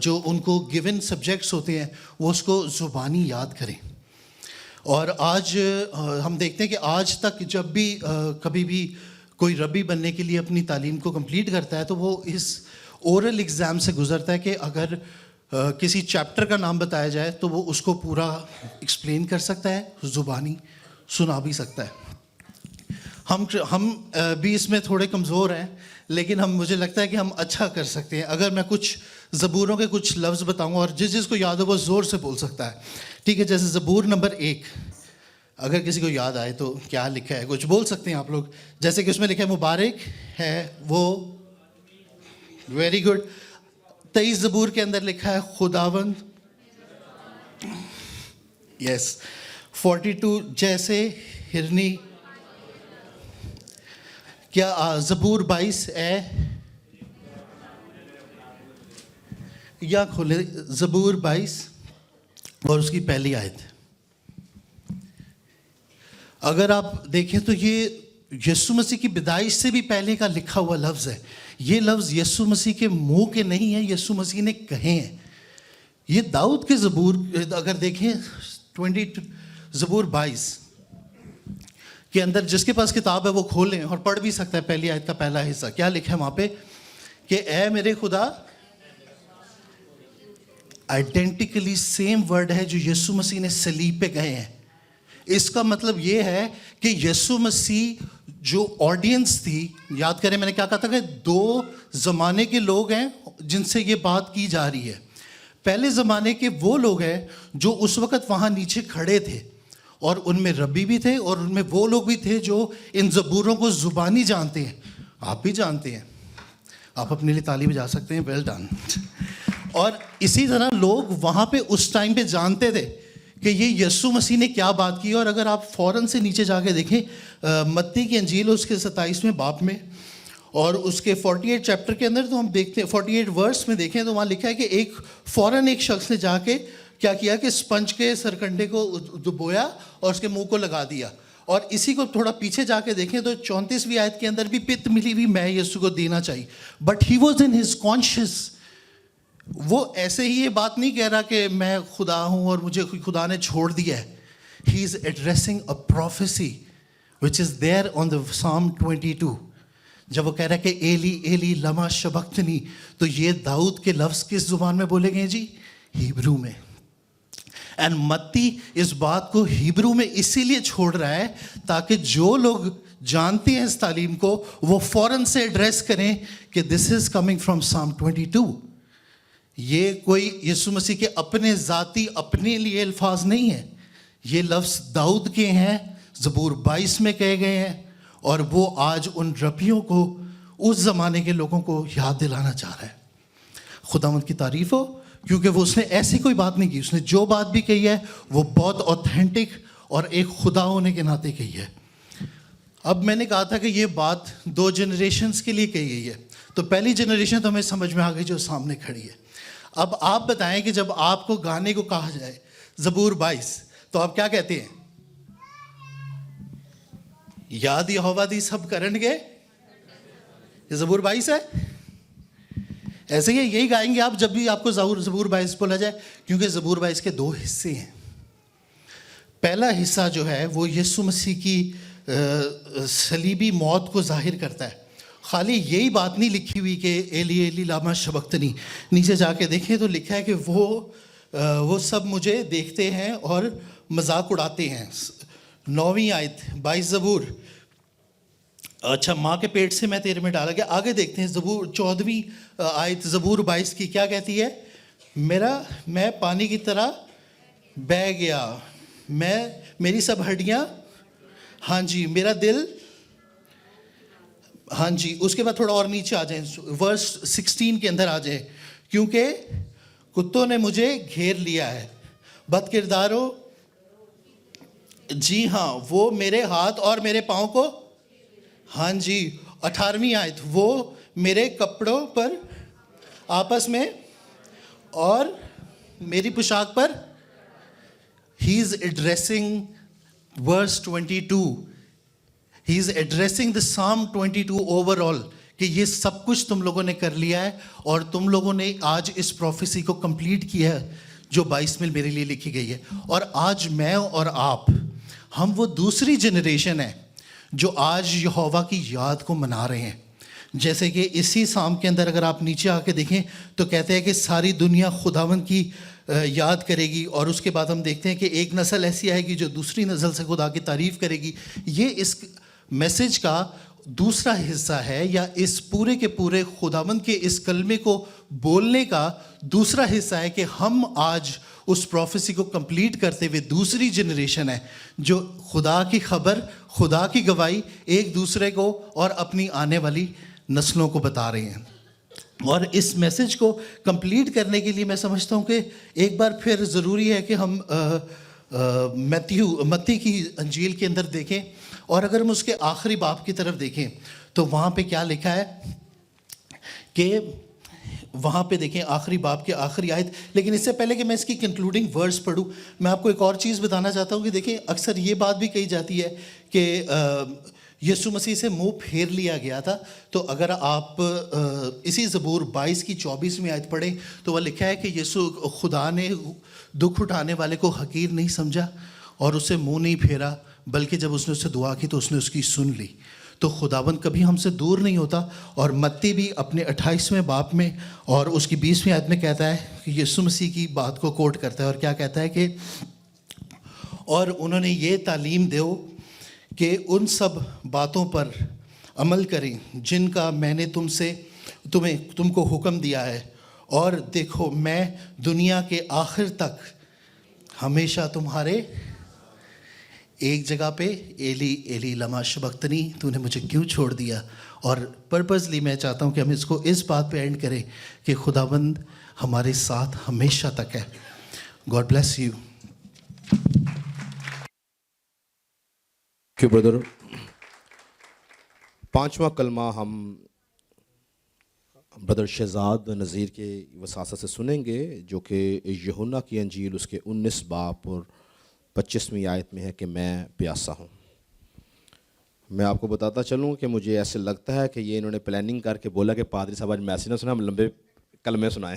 E: جو ان کو گیون سبجیکٹس ہوتے ہیں وہ اس کو زبانی یاد کریں. اور آج ہم دیکھتے ہیں کہ آج تک جب بھی کبھی بھی کوئی ربی بننے کے لیے اپنی تعلیم کو کمپلیٹ کرتا ہے تو وہ اس اورل ایگزام سے گزرتا ہے کہ اگر کسی چیپٹر کا نام بتایا جائے تو وہ اس کو پورا ایکسپلین کر سکتا ہے, زبانی سنا بھی سکتا ہے. ہم بھی اس میں تھوڑے کمزور ہیں, لیکن مجھے لگتا ہے کہ ہم اچھا کر سکتے ہیں. اگر میں کچھ زبوروں کے کچھ لفظ بتاؤں اور جس کو یاد ہو وہ زور سے بول سکتا ہے, ٹھیک ہے؟ جیسے زبور نمبر 1, اگر کسی کو یاد آئے تو کیا لکھا ہے, کچھ بول سکتے ہیں آپ لوگ. جیسے کہ اس میں لکھا ہے مبارک ہے وہ, ویری گڈ. 23 زبور کے اندر لکھا ہے خداوند, یس. 42 جیسے ہرنی. کیا زبور 22 ہے, یا کھولے زبور 22 اور اس کی پہلی آیت. اگر آپ دیکھیں تو یہ یسوع مسیح کی پیدائش سے بھی پہلے کا لکھا ہوا لفظ ہے. یہ لفظ یسوع مسیح کے منہ کے نہیں ہیں, یسوع مسیح نے کہے ہیں. یہ داؤد کے زبور اگر دیکھیں 20 زبور 22 کے اندر, جس کے پاس کتاب ہے وہ کھولیں اور پڑھ بھی سکتا ہے پہلی آیت کا پہلا حصہ. کیا لکھا ہے وہاں پہ کہ اے میرے خدا, آئیڈینٹیکلی سیم ورڈ ہے جو یسوع مسیح نے صلیب پہ کہے ہیں. اس کا مطلب یہ ہے کہ یسوع مسیح جو آڈینس تھی, یاد کریں میں نے کیا کہا تھا کہ 2 زمانے کے لوگ ہیں جن سے یہ بات کی جا رہی ہے. پہلے زمانے کے وہ لوگ ہیں جو اس وقت وہاں نیچے کھڑے تھے, اور ان میں ربی بھی تھے, اور ان میں وہ لوگ بھی تھے جو ان زبوروں کو زبانی جانتے ہیں. آپ بھی جانتے ہیں, آپ اپنے لیے تالی بجا سکتے ہیں, ویل ڈن. اور اسی طرح لوگ وہاں پہ اس ٹائم پہ جانتے تھے کہ یہ یسوع مسیح نے کیا بات کی. اور اگر آپ فوراً سے نیچے جا کے دیکھیں متی کی انجیل اس کے 27ویں باب میں اور اس کے 48 چیپٹر کے اندر, تو ہم دیکھتے ہیں 48 ورس میں دیکھیں تو وہاں لکھا ہے کہ فوراً ایک شخص نے جا کے کیا کیا کہ اسپنج کے سرکنڈے کو دبویا اور اس کے منہ کو لگا دیا. اور اسی کو تھوڑا پیچھے جا کے دیکھیں تو 34ویں آیت کے اندر بھی پت ملی ہوئی میں یسوع کو دینا چاہیے. But he was in his conscious. وہ ایسے ہی یہ بات نہیں کہہ رہا کہ میں خدا ہوں اور مجھے خدا نے چھوڑ دیا ہے. He is addressing a prophecy which is there on the Psalm 22. جب وہ کہہ رہا ہے کہ ایلی ایلی لما شبختنی, تو یہ داؤد کے لفظ کس زبان میں بولے گئے جی؟ ہیبرو میں. اینڈ متی اس بات کو ہیبرو میں اسی لیے چھوڑ رہا ہے تاکہ جو لوگ جانتے ہیں اس تعلیم کو وہ فوراً سے ایڈریس کریں کہ دس از کمنگ فرام Psalm 22. یہ کوئی یسوع مسیح کے اپنے ذاتی اپنے لیے الفاظ نہیں ہیں, یہ لفظ داؤد کے ہیں, زبور 22 میں کہے گئے ہیں, اور وہ آج ان ربیوں کو, اس زمانے کے لوگوں کو یاد دلانا چاہ رہا ہے. خداوند کی تعریف ہو, کیونکہ وہ اس نے ایسی کوئی بات نہیں کی. اس نے جو بات بھی کہی ہے وہ بہت اوتھینٹک اور ایک خدا ہونے کے ناطے کہی ہے. اب میں نے کہا تھا کہ یہ بات 2 جنریشنز کے لیے کہی گئی ہے. تو پہلی جنریشن تو ہمیں سمجھ میں آ گئی جو سامنے کھڑی ہے. اب آپ بتائیں کہ جب آپ کو گانے کو کہا جائے زبور 22 تو آپ کیا کہتے ہیں؟ یاد یہوہ دی سب کرن گے. یہ زبور 22 ہے. ایسے ہی یہی گائیں گے آپ جب بھی آپ کو زبور 22 بولا جائے, کیونکہ زبور 22 کے 2 حصے ہیں. پہلا حصہ جو ہے وہ یسوع مسیح کی صلیبی موت کو ظاہر کرتا ہے. خالی یہی بات نہیں لکھی ہوئی کہ ایلی ایلی لاما شبختنی. نیچے جا کے دیکھیں تو لکھا ہے کہ وہ سب مجھے دیکھتے ہیں اور مذاق اڑاتے ہیں. 9ویں آیت 22 زبور. اچھا, ماں کے پیٹ سے میں تیرے میں ڈالا گیا. آگے دیکھتے ہیں زبور 14ویں آیت زبور 22 کی کیا کہتی ہے؟ میں پانی کی طرح بہہ گیا, میری سب ہڈیاں, ہاں جی, میرا دل, ہاں جی. اس کے بعد تھوڑا اور نیچے آ جائیں, ورس 16 کے اندر آ جائیں. کیونکہ کتوں نے مجھے گھیر لیا ہے, بد کرداروں, جی ہاں, وہ میرے ہاتھ اور میرے پاؤں کو, ہاں جی. 18ویں آیت, وہ میرے کپڑوں پر آپس میں اور میری پوشاک پر. He is addressing verse 22. He is addressing the Psalm 22 overall کہ یہ سب کچھ تم لوگوں نے کر لیا ہے اور تم لوگوں نے آج اس پروفیسی کو کمپلیٹ کیا ہے جو 22 میں میرے لیے لکھی گئی ہے. اور آج میں اور آپ ہم وہ دوسری جنریشن ہے جو آج یہوہ کی یاد کو منا رہے ہیں. جیسے کہ اسی سام کے اندر اگر آپ نیچے آ کے دیکھیں تو کہتے ہیں کہ ساری دنیا خداوند کی یاد کرے گی, اور اس کے بعد ہم دیکھتے ہیں کہ ایک نسل ایسی آئے گی جو دوسری نسل سے خدا کی تعریف کرے گی. یہ اس میسج کا دوسرا حصہ ہے, یا اس پورے کے پورے خداوند کے اس کلمے کو بولنے کا دوسرا حصہ ہے کہ ہم آج اس پروفیسی کو کمپلیٹ کرتے ہوئے دوسری جنریشن ہے جو خدا کی خبر, خدا کی گواہی ایک دوسرے کو اور اپنی آنے والی نسلوں کو بتا رہے ہیں. اور اس میسج کو کمپلیٹ کرنے کے لیے میں سمجھتا ہوں کہ ایک بار پھر ضروری ہے کہ ہم متی کی انجیل کے اندر دیکھیں, اور اگر ہم اس کے آخری باب کی طرف دیکھیں تو وہاں پہ کیا لکھا ہے کہ وہاں پہ دیکھیں آخری باب کے آخری آیت. لیکن اس سے پہلے کہ میں اس کی کنکلوڈنگ ورڈز پڑھوں, میں آپ کو ایک اور چیز بتانا چاہتا ہوں کہ دیکھیں اکثر یہ بات بھی کہی جاتی ہے کہ یسوع مسیح سے منہ پھیر لیا گیا تھا. تو اگر آپ اسی زبور 22 کی 24ویں آیت پڑھیں تو وہ لکھا ہے کہ یسوع خدا نے دکھ اٹھانے والے کو حقیر نہیں سمجھا اور اسے منہ نہیں پھیرا, بلکہ جب اس نے اسے دعا کی تو اس نے اس کی سن لی. تو خداوند کبھی ہم سے دور نہیں ہوتا. اور متی بھی اپنے 28ویں باب میں اور اس کی 20ویں آیت میں کہتا ہے کہ یسوع مسیح کی بات کو کوٹ کرتا ہے, اور کیا کہتا ہے کہ اور انہوں نے یہ تعلیم دو کہ ان سب باتوں پر عمل کریں جن کا میں نے تم کو حکم دیا ہے, اور دیکھو میں دنیا کے آخر تک ہمیشہ تمہارے. ایک جگہ پہ ایلی ایلی لما شبختنی, تو نے مجھے کیوں چھوڑ دیا. اور پرپزلی میں چاہتا ہوں کہ ہم اس کو اس بات پہ اینڈ کریں کہ خداوند ہمارے ساتھ ہمیشہ تک ہے. God bless you.
B: کہ بردر 5واں کلمہ ہم بدر شہزاد نذیر کے وساطت سے سنیں گے, جو کہ یوحنا کی انجیل اس کے 19 باب اور 25ویں آیت میں ہے کہ میں پیاسا ہوں. میں آپ کو بتاتا چلوں کہ مجھے ایسے لگتا ہے کہ یہ انہوں نے پلاننگ کر کے بولا کہ پادری صاحب آج میسیج نہ سنا, ہم لمبے کلمے سنائیں.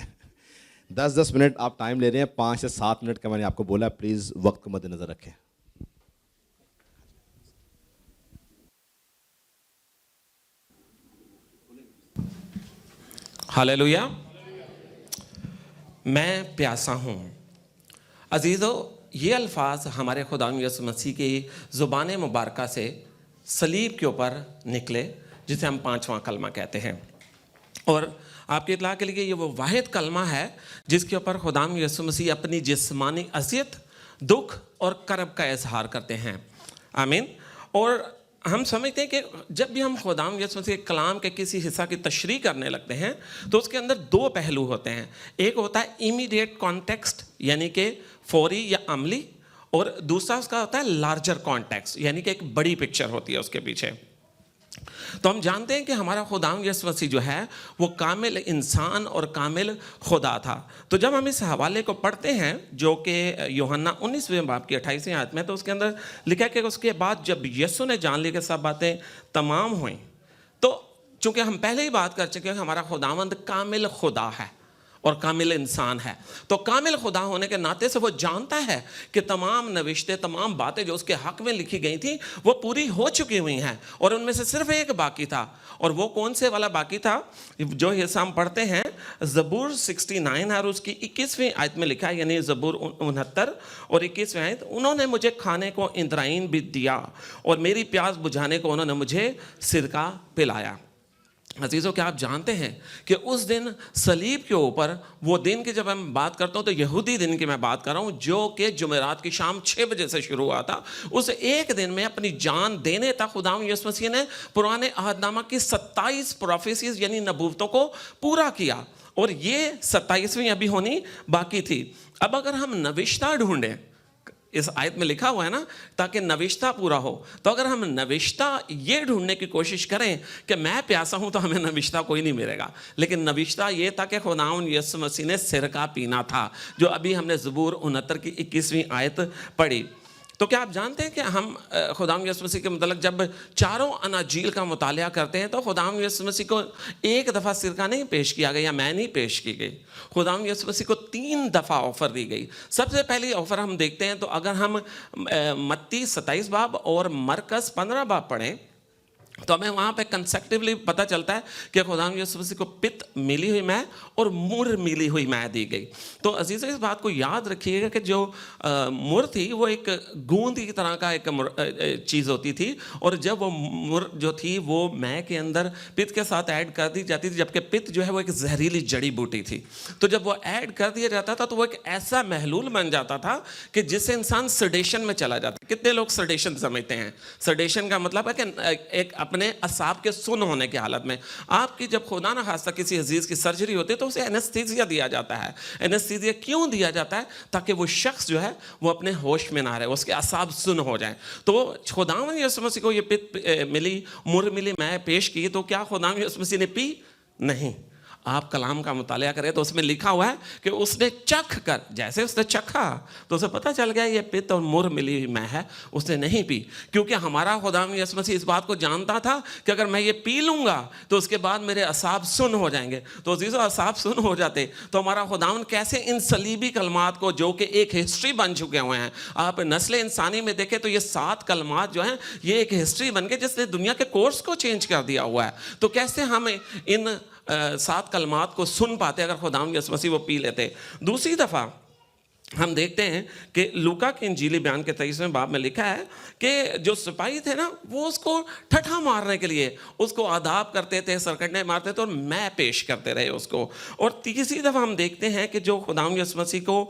B: 10 منٹ آپ ٹائم لے رہے ہیں, 5 سے 7 منٹ کا میں نے آپ کو بولا, پلیز وقت کو مد نظر رکھیں.
F: ہاللیلویا. میں پیاسا ہوں. عزیزو, یہ الفاظ ہمارے خدا یسوع مسیح کی زبان مبارکہ سے صلیب کے اوپر نکلے, جسے ہم 5واں کلمہ کہتے ہیں. اور آپ کی اطلاع کے لیے یہ وہ واحد کلمہ ہے جس کے اوپر خدا یسوع مسیح اپنی جسمانی اذیت, دکھ اور کرب کا اظہار کرتے ہیں. آمین. اور ہم سمجھتے ہیں کہ جب بھی ہم خدا یسوع مسیح کے کلام کے کسی حصہ کی تشریح کرنے لگتے ہیں تو اس کے اندر 2 پہلو ہوتے ہیں. ایک ہوتا ہے امیڈیٹ کانٹیکسٹ, یعنی کہ فوری یا عملی, اور دوسرا اس کا ہوتا ہے لارجر کانٹیکسٹ, یعنی کہ ایک بڑی پکچر ہوتی ہے اس کے پیچھے. تو ہم جانتے ہیں کہ ہمارا خدا یسوع مسیح جو ہے وہ کامل انسان اور کامل خدا تھا. تو جب ہم اس حوالے کو پڑھتے ہیں جو کہ یوحنا 19ویں باب کی 28ویں آیت میں, تو اس کے اندر لکھا ہے کہ اس کے بعد جب یسوع نے جان لی کہ سب باتیں تمام ہوئیں, تو چونکہ ہم پہلے ہی بات کر چکے ہیں ہمارا خداوند کامل خدا ہے اور کامل انسان ہے, تو کامل خدا ہونے کے ناطے سے وہ جانتا ہے کہ تمام نوشتے, تمام باتیں جو اس کے حق میں لکھی گئی تھیں وہ پوری ہو چکی ہوئی ہیں, اور ان میں سے صرف ایک باقی تھا. اور وہ کون سے والا باقی تھا؟ جو حصہ ہم پڑھتے ہیں زبور 69 اور اس کی 21ویں آیت میں لکھا ہے, یعنی زبور 69 اور 21ویں آیت, انہوں نے مجھے کھانے کو اندرائین بھی دیا اور میری پیاس بجھانے کو انہوں نے مجھے سرکہ پلایا. عزیزوں, کیا آپ جانتے ہیں کہ اس دن صلیب کے اوپر, وہ دن کی جب میں بات کرتا ہوں تو یہودی دن کی میں بات کر رہا ہوں, جو کہ جمعرات کی شام 6 بجے سے شروع ہوا تھا, اس ایک دن میں اپنی جان دینے تک خدا یسوع مسیح نے پرانے عہد نامہ کی 27 پروفیسیز یعنی نبوتوں کو پورا کیا, اور یہ 27ویں ابھی ہونی باقی تھی. اب اگر ہم نوشتہ ڈھونڈیں, اس آیت میں لکھا ہوا ہے نا تاکہ نوشتہ پورا ہو, تو اگر ہم نوشتہ یہ ڈھونڈنے کی کوشش کریں کہ میں پیاسا ہوں تو ہمیں نوشتہ کوئی نہیں ملے گا. لیکن نوشتہ یہ تھا کہ خداوند یسوع مسیح نے سرکہ پینا تھا, جو ابھی ہم نے زبور 69 کی 21ویں آیت پڑھی. تو کیا آپ جانتے ہیں کہ ہم خداوند یسوع مسیح کے متعلق جب چاروں اناجیل کا مطالعہ کرتے ہیں تو خداوند یسوع مسیح کو ایک دفعہ سرکہ نہیں پیش کیا گیا یا میں نہیں پیش کی گئی. خداوند یسوع مسیح کو 3 دفعہ آفر دی گئی. سب سے پہلی آفر ہم دیکھتے ہیں تو اگر ہم متی 27 باب اور مرکز 15 باب پڑھیں تو ہمیں وہاں پہ کنسیکٹیولی پتہ چلتا ہے کہ خداوند یسوع مسیح کو پت ملی ہوئی مے اور مر ملی ہوئی مے دی گئی. تو عزیزو اس بات کو یاد رکھیے گا کہ جو مر تھی وہ ایک گوند کی طرح کا ایک چیز ہوتی تھی, اور جب وہ مر جو تھی وہ مے کے اندر پت کے ساتھ ایڈ کر دی جاتی تھی, جبکہ پت جو ہے وہ ایک زہریلی جڑی بوٹی تھی. تو جب وہ ایڈ کر دیا جاتا تھا تو وہ ایک ایسا محلول بن جاتا تھا کہ جس سے انسان سڈیشن میں چلا جاتا. کتنے لوگ سڈیشن سمجھتے ہیں؟ سڈیشن کا مطلب ہے کہ ایک اپنے اعصاب کے سن ہونے کی حالت میں. آپ کی جب خدا نہ خواستہ کسی عزیز کی سرجری ہوتی ہے تو اسے اینستھیزیا دیا جاتا ہے. اینستھیزیا کیوں دیا جاتا ہے؟ تاکہ وہ شخص جو ہے وہ اپنے ہوش میں نہ رہے, اس کے اعصاب سن ہو جائیں. تو خداوند یسوع مسیح کو یہ پت ملی, مر ملی میں پیش کی, تو کیا خداوند یسوع مسیح نے پی؟ نہیں. آپ کلام کا مطالعہ کریں تو اس میں لکھا ہوا ہے کہ اس نے چکھ کر, جیسے اس نے چکھا تو اسے پتہ چل گیا یہ پت اور مر ملی ہوئی میں ہے, اس نے نہیں پی. کیونکہ ہمارا خداوند یسوع مسیح اس بات کو جانتا تھا کہ اگر میں یہ پی لوں گا تو اس کے بعد میرے اعصاب سن ہو جائیں گے. تو عزیزو اعصاب سن ہو جاتے تو ہمارا خداوند کیسے ان صلیبی کلمات کو, جو کہ ایک ہسٹری بن چکے ہوئے ہیں, آپ نسل انسانی میں دیکھیں تو یہ 7 کلمات جو ہیں یہ ایک ہسٹری بن کے جس نے دنیا کے کورس کو چینج کر دیا ہوا ہے. تو کیسے ہم ان 7 کلمات کو سن پاتے اگر خداوند یسوع مسیح وہ پی لیتے؟ دوسری دفعہ ہم دیکھتے ہیں کہ لوکا کے انجیلی بیان کے 23ویں باب میں لکھا ہے کہ جو سپاہی تھے نا وہ اس کو ٹھٹھا مارنے کے لیے اس کو آداب کرتے تھے, سرکٹنے مارتے تھے اور میں پیش کرتے رہے اس کو. اور تیسری دفعہ ہم دیکھتے ہیں کہ جو خداوند یسوع مسیح کو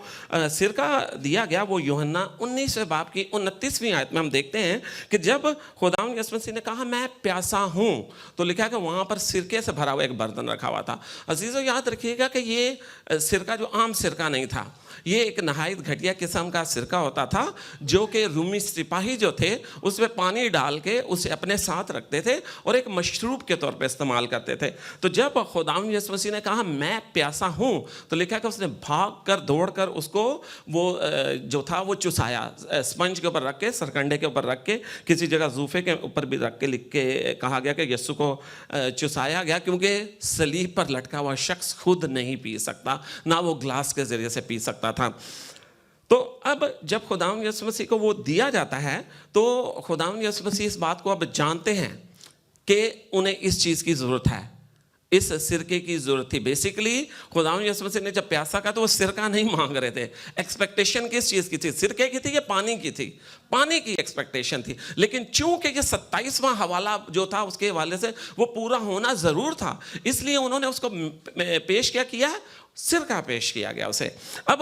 F: سرکہ دیا گیا وہ یوحنا 19ویں باب کی 29ویں آیت میں ہم دیکھتے ہیں کہ جب خداوند یسوع مسیح نے کہا میں پیاسا ہوں تو لکھا ہے کہ وہاں پر سرکے سے بھرا ہوا ایک برتن رکھا ہوا تھا. عزیزو یاد رکھیے گا کہ یہ سرکہ جو عام سرکہ نہیں تھا, یہ ایک نہایت گھٹیا قسم کا سرکہ ہوتا تھا جو کہ رومی سپاہی جو تھے اس میں پانی ڈال کے اسے اپنے ساتھ رکھتے تھے اور ایک مشروب کے طور پہ استعمال کرتے تھے. تو جب خداوند یسوع مسیح نے کہا میں پیاسا ہوں تو لکھا کہ اس نے بھاگ کر دوڑ کر اس کو وہ جو تھا وہ چسایا, اسپنج کے اوپر رکھ کے, سرکنڈے کے اوپر رکھ کے, کسی جگہ زوفے کے اوپر بھی رکھ کے لکھ کے کہا گیا کہ یسوع کو چسایا گیا, کیونکہ صلیب پر لٹکا ہوا شخص خود نہیں پی سکتا, نہ وہ گلاس کے ذریعے سے پی سکتا تھا. تو اب جب خداوند یسوع مسیح کو وہ دیا جاتا ہے تو خداوند یسوع مسیح اس بات کو اب جانتے ہیں کہ انہیں اس چیز کی ضرورت ہے, اس سرکے کی ضرورت تھی. بیسیکلی خداوند یسوع مسیح نے جب پیاسا کہا تو وہ سرکہ نہیں مانگ رہے تھے. ایکسپیکٹیشن کس چیز کی تھی؟ سرکے کی تھی یا پانی کی تھی؟ پانی کی ایکسپیکٹیشن تھی. لیکن چونکہ یہ 27واں حوالہ جو تھا اس کے حوالے سے وہ پورا ہونا ضرور تھا, اس لیے انہوں نے اس کو پیش کیا سرکہ پیش کیا گیا اسے. اب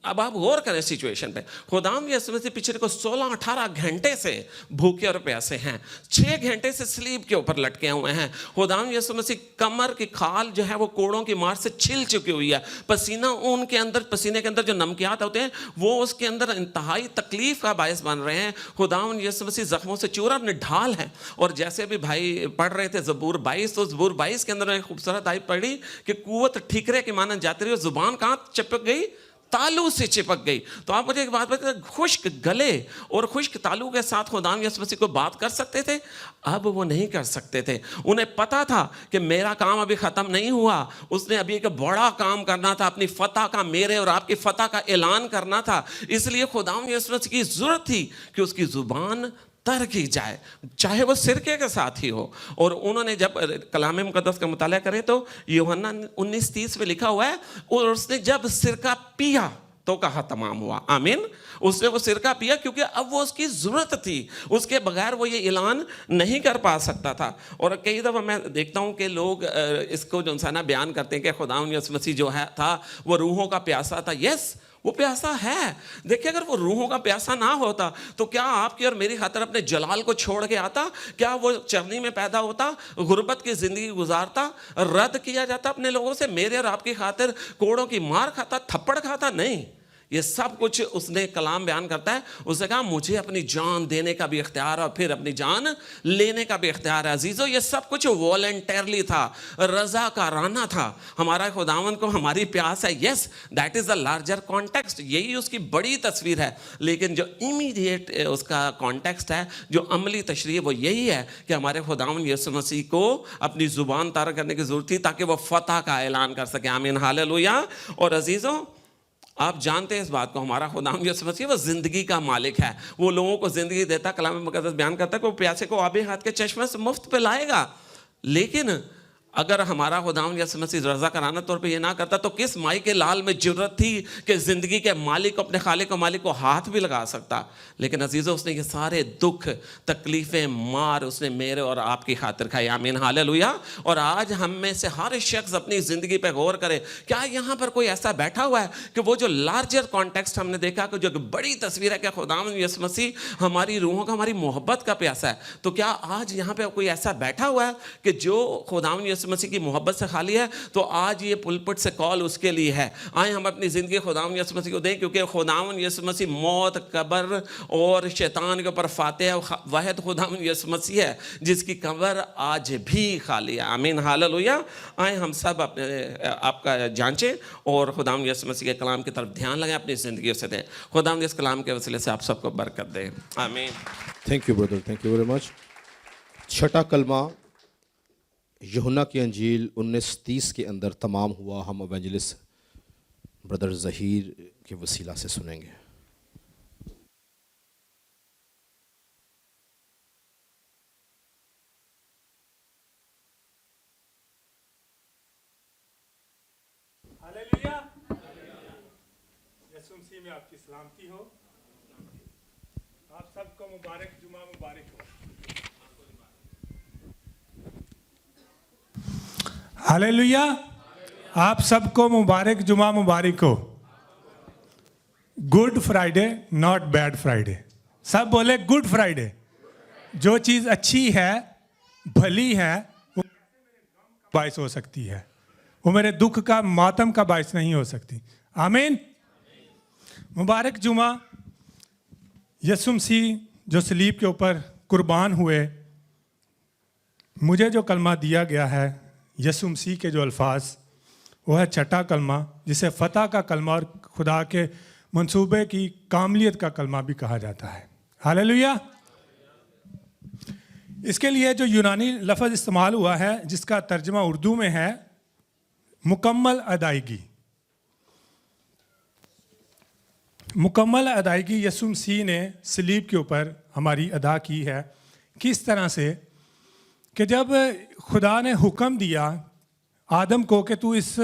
F: آپ غور کریں سچویشن پہ. خداوند یسوع مسیح پچھلے کو 16-18 گھنٹے سے بھوکے اور پیاسے ہیں, 6 گھنٹے سے صلیب کے اوپر لٹکے ہوئے ہیں. خداوند یسوع مسیح کمر کی کھال جو ہے وہ کوڑوں کی مار سے چھل چکی ہوئی ہے, پسینہ اون کے اندر, پسینے کے اندر جو نمکیات ہوتے ہیں وہ اس کے اندر انتہائی تکلیف کا باعث بن رہے ہیں. خداوند یسوع مسیح زخموں سے چورا, اپنے ڈھال ہے. اور جیسے بھی بھائی پڑھ رہے تھے زبور 22, تو زبور 22 کے اندر ایک خوبصورت آیت پڑھی کہ قوت ٹھیکرے کے مانند جاتی رہی اور زبان کہاں چپک گئی؟ تالو سے چپک گئی. تو آپ مجھے ایک بات بتائیں, خشک گلے اور خشک تالو کے ساتھ خداوند یسوع مسیح کو بات کر سکتے تھے؟ اب وہ نہیں کر سکتے تھے. انہیں پتا تھا کہ میرا کام ابھی ختم نہیں ہوا, اس نے ابھی ایک بڑا کام کرنا تھا, اپنی فتح کا, میرے اور آپ کی فتح کا اعلان کرنا تھا. اس لیے خداوند یسوع مسیح کی ضرورت تھی کہ اس کی زبان تر کی جائے, چاہے وہ سرکے کے ساتھ ہی ہو. اور انہوں نے جب کلام مقدس کا مطالعہ کریں تو یوحنا 19:30 میں لکھا ہوا ہے, اور اس نے جب سرکہ پیا تو کہا تمام ہوا. آمین. اس نے وہ سرکہ پیا کیونکہ اب وہ اس کی ضرورت تھی, اس کے بغیر وہ یہ اعلان نہیں کر پا سکتا تھا. اور کئی دفعہ میں دیکھتا ہوں کہ لوگ اس کو جو انسانہ بیان کرتے ہیں کہ خداوند یسوع مسیح جو ہے تھا وہ روحوں کا پیاسا تھا. یس, وہ پیاسا ہے. دیکھیں اگر وہ روحوں کا پیاسا نہ ہوتا تو کیا آپ کی اور میری خاطر اپنے جلال کو چھوڑ کے آتا؟ کیا وہ چرنی میں پیدا ہوتا, غربت کی زندگی گزارتا, رد کیا جاتا اپنے لوگوں سے, میرے اور آپ کی خاطر کوڑوں کی مار کھاتا, تھپڑ کھاتا؟ نہیں. یہ سب کچھ اس نے کلام بیان کرتا ہے. اس نے کہا مجھے اپنی جان دینے کا بھی اختیار اور پھر اپنی جان لینے کا بھی اختیار ہے. عزیزو یہ سب کچھ والنٹیرلی تھا, رضا کارانہ تھا. ہمارا خداوند کو ہماری پیاس ہے, yes that is the larger context, یہی اس کی بڑی تصویر ہے. لیکن جو امیڈیٹ اس کا کانٹیکسٹ ہے, جو عملی تشریح, وہ یہی ہے کہ ہمارے خداوند یسوع مسیح کو اپنی زبان طاہر کرنے کی ضرورت تھی تاکہ وہ فتح کا اعلان کر سکے. آمین ہاللویا. اور عزیزوں آپ جانتے ہیں اس بات کو, ہمارا خداوند یسوع مسیح وہ زندگی کا مالک ہے. وہ لوگوں کو زندگی دیتا. کلام مقدس بیان کرتا ہے کہ وہ پیاسے کو آب حیات کے چشمے سے مفت پہ لائے گا. لیکن اگر ہمارا خداوند یسوع مسیح رضا کرانہ طور پہ یہ نہ کرتا تو کس مائی کے لال میں جرت تھی کہ زندگی کے مالک کو, اپنے خالق و مالک کو ہاتھ بھی لگا سکتا. لیکن عزیزو اس نے یہ سارے دکھ, تکلیفیں, مار اس نے میرے اور آپ کی خاطر کھائی. آمین ہاللویا. اور آج ہم میں سے ہر شخص اپنی زندگی پہ غور کرے. کیا یہاں پر کوئی ایسا بیٹھا ہوا ہے کہ وہ جو لارجر کانٹیکسٹ ہم نے دیکھا کہ جو بڑی تصویر ہے کہ خداوند یسوع مسیح ہماری روحوں کا, ہماری محبت کا پیاسا ہے, تو کیا آج یہاں پہ کوئی ایسا بیٹھا ہوا ہے کہ جو خداوند یسوع مسیح کی محبت سے خالی ہے؟ تو آج یہ پلپٹ سے کال اس کے لیے ہے. آئیں ہم اپنی زندگی خداوند یسوع مسیح کو دیں, کیونکہ خداوند یسوع مسیح موت, قبر اور شیطان کے اوپر فاتح ہے. واحد خداوند یسوع مسیح ہے جس کی قبر آج بھی خالی ہے. آمین ہاللویا. آئیں ہم سب اپنے آپ کا جانچیں اور خداوند یسوع مسیح کے کلام کی طرف دھیان لگائیں, اپنی زندگیوں سے دیں. خداوند اس کلام کے وسیلے سے آپ سب کو برکت دے. آمین.
B: Thank you brother, thank you very مچ. چھٹا کلمہ یوحنا کی انجیل 19:30 کے اندر تمام ہوا. ہم ایونجلسٹ بردر ظہیر کے وسیلہ سے سنیں گے.
G: ہاللویا. یسوع مسیح میں آپ کی سلامتی ہو. آپ سب کو مبارک جمعہ مبارک ہو. ہاللویا. آپ سب کو مبارک جمعہ مبارک ہو. Good Friday, not bad Friday. سب بولے گڈ فرائیڈے. جو چیز اچھی ہے, بھلی ہے, وہ باعث ہو سکتی ہے, وہ میرے دکھ کا, ماتم کا باعث نہیں ہو سکتی. آمین. مبارک جمعہ. یسوع مسیح جو صلیب کے اوپر قربان ہوئے, مجھے جو کلمہ دیا گیا ہے, یسوع مسیح کے جو الفاظ, وہ ہے چھٹا کلمہ, جسے فتح کا کلمہ اور خدا کے منصوبے کی کاملیت کا کلمہ بھی کہا جاتا ہے. ہاللویا. اس کے لیے جو یونانی لفظ استعمال ہوا ہے, جس کا ترجمہ اردو میں ہے مکمل ادائیگی. مکمل ادائیگی یسوع مسیح نے صلیب کے اوپر ہماری ادا کی ہے. کس طرح سے کہ جب خدا نے حکم دیا آدم کو کہ تو اس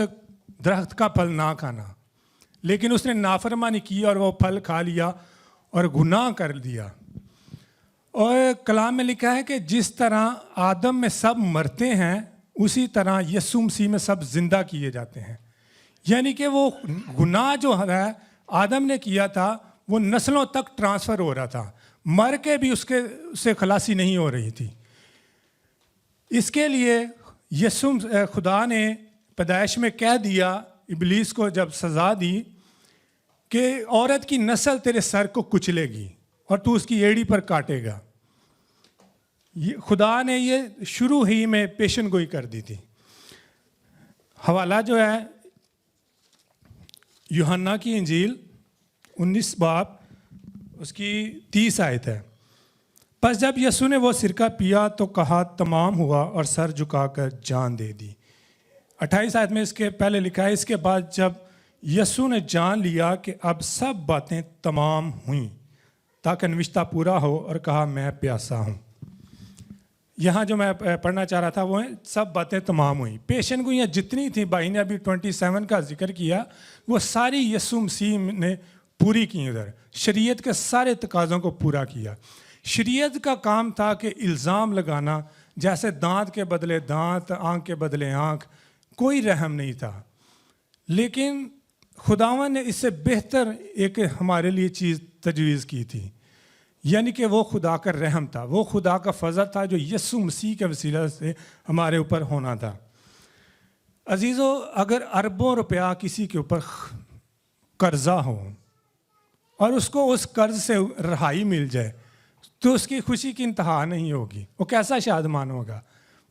G: درخت کا پھل نہ کھانا, لیکن اس نے نافرمانی کی اور وہ پھل کھا لیا اور گناہ کر دیا. اور کلام میں لکھا ہے کہ جس طرح آدم میں سب مرتے ہیں, اسی طرح یسوع مسیح میں سب زندہ کیے جاتے ہیں. یعنی کہ وہ گناہ جو ہے آدم نے کیا تھا, وہ نسلوں تک ٹرانسفر ہو رہا تھا, مر کے بھی اس سے خلاصی نہیں ہو رہی تھی. اس کے لیے یسوع خدا نے پیدائش میں کہہ دیا ابلیس کو, جب سزا دی کہ عورت کی نسل تیرے سر کو کچلے گی اور تو اس کی ایڑی پر کاٹے گا. خدا نے یہ شروع ہی میں پیشن گوئی کر دی تھی. حوالہ جو ہے یوحنا کی انجیل 19 باب اس کی 30 آیت ہے. پس جب یسوع نے وہ سرکہ پیا تو کہا تمام ہوا, اور سر جھکا کر جان دے دی. 28 آیت میں اس کے پہلے لکھا ہے, اس کے بعد جب یسوع نے جان لیا کہ اب سب باتیں تمام ہوئیں تاکہ نوشتہ پورا ہو, اور کہا میں پیاسا ہوں. یہاں جو میں پڑھنا چاہ رہا تھا وہ ہے سب باتیں تمام ہوئیں. پیشن گوئیاں جتنی تھیں, بھائی نے ابھی 27 کا ذکر کیا, وہ ساری یسوع مسیح نے پوری کی. ادھر شریعت کے سارے تقاضوں کو پورا کیا. شریعت کا کام تھا کہ الزام لگانا, جیسے دانت کے بدلے دانت, آنکھ کے بدلے آنکھ, کوئی رحم نہیں تھا. لیکن خداوند نے اس سے بہتر ایک ہمارے لیے چیز تجویز کی تھی, یعنی کہ وہ خدا کا رحم تھا, وہ خدا کا فضل تھا جو یسوع مسیح کے وسیلہ سے ہمارے اوپر ہونا تھا. عزیزو, اگر اربوں روپیہ کسی کے اوپر قرضہ ہو, اور اس کو اس قرض سے رہائی مل جائے تو اس کی خوشی کی انتہا نہیں ہوگی. وہ کیسا شادمان ہوگا.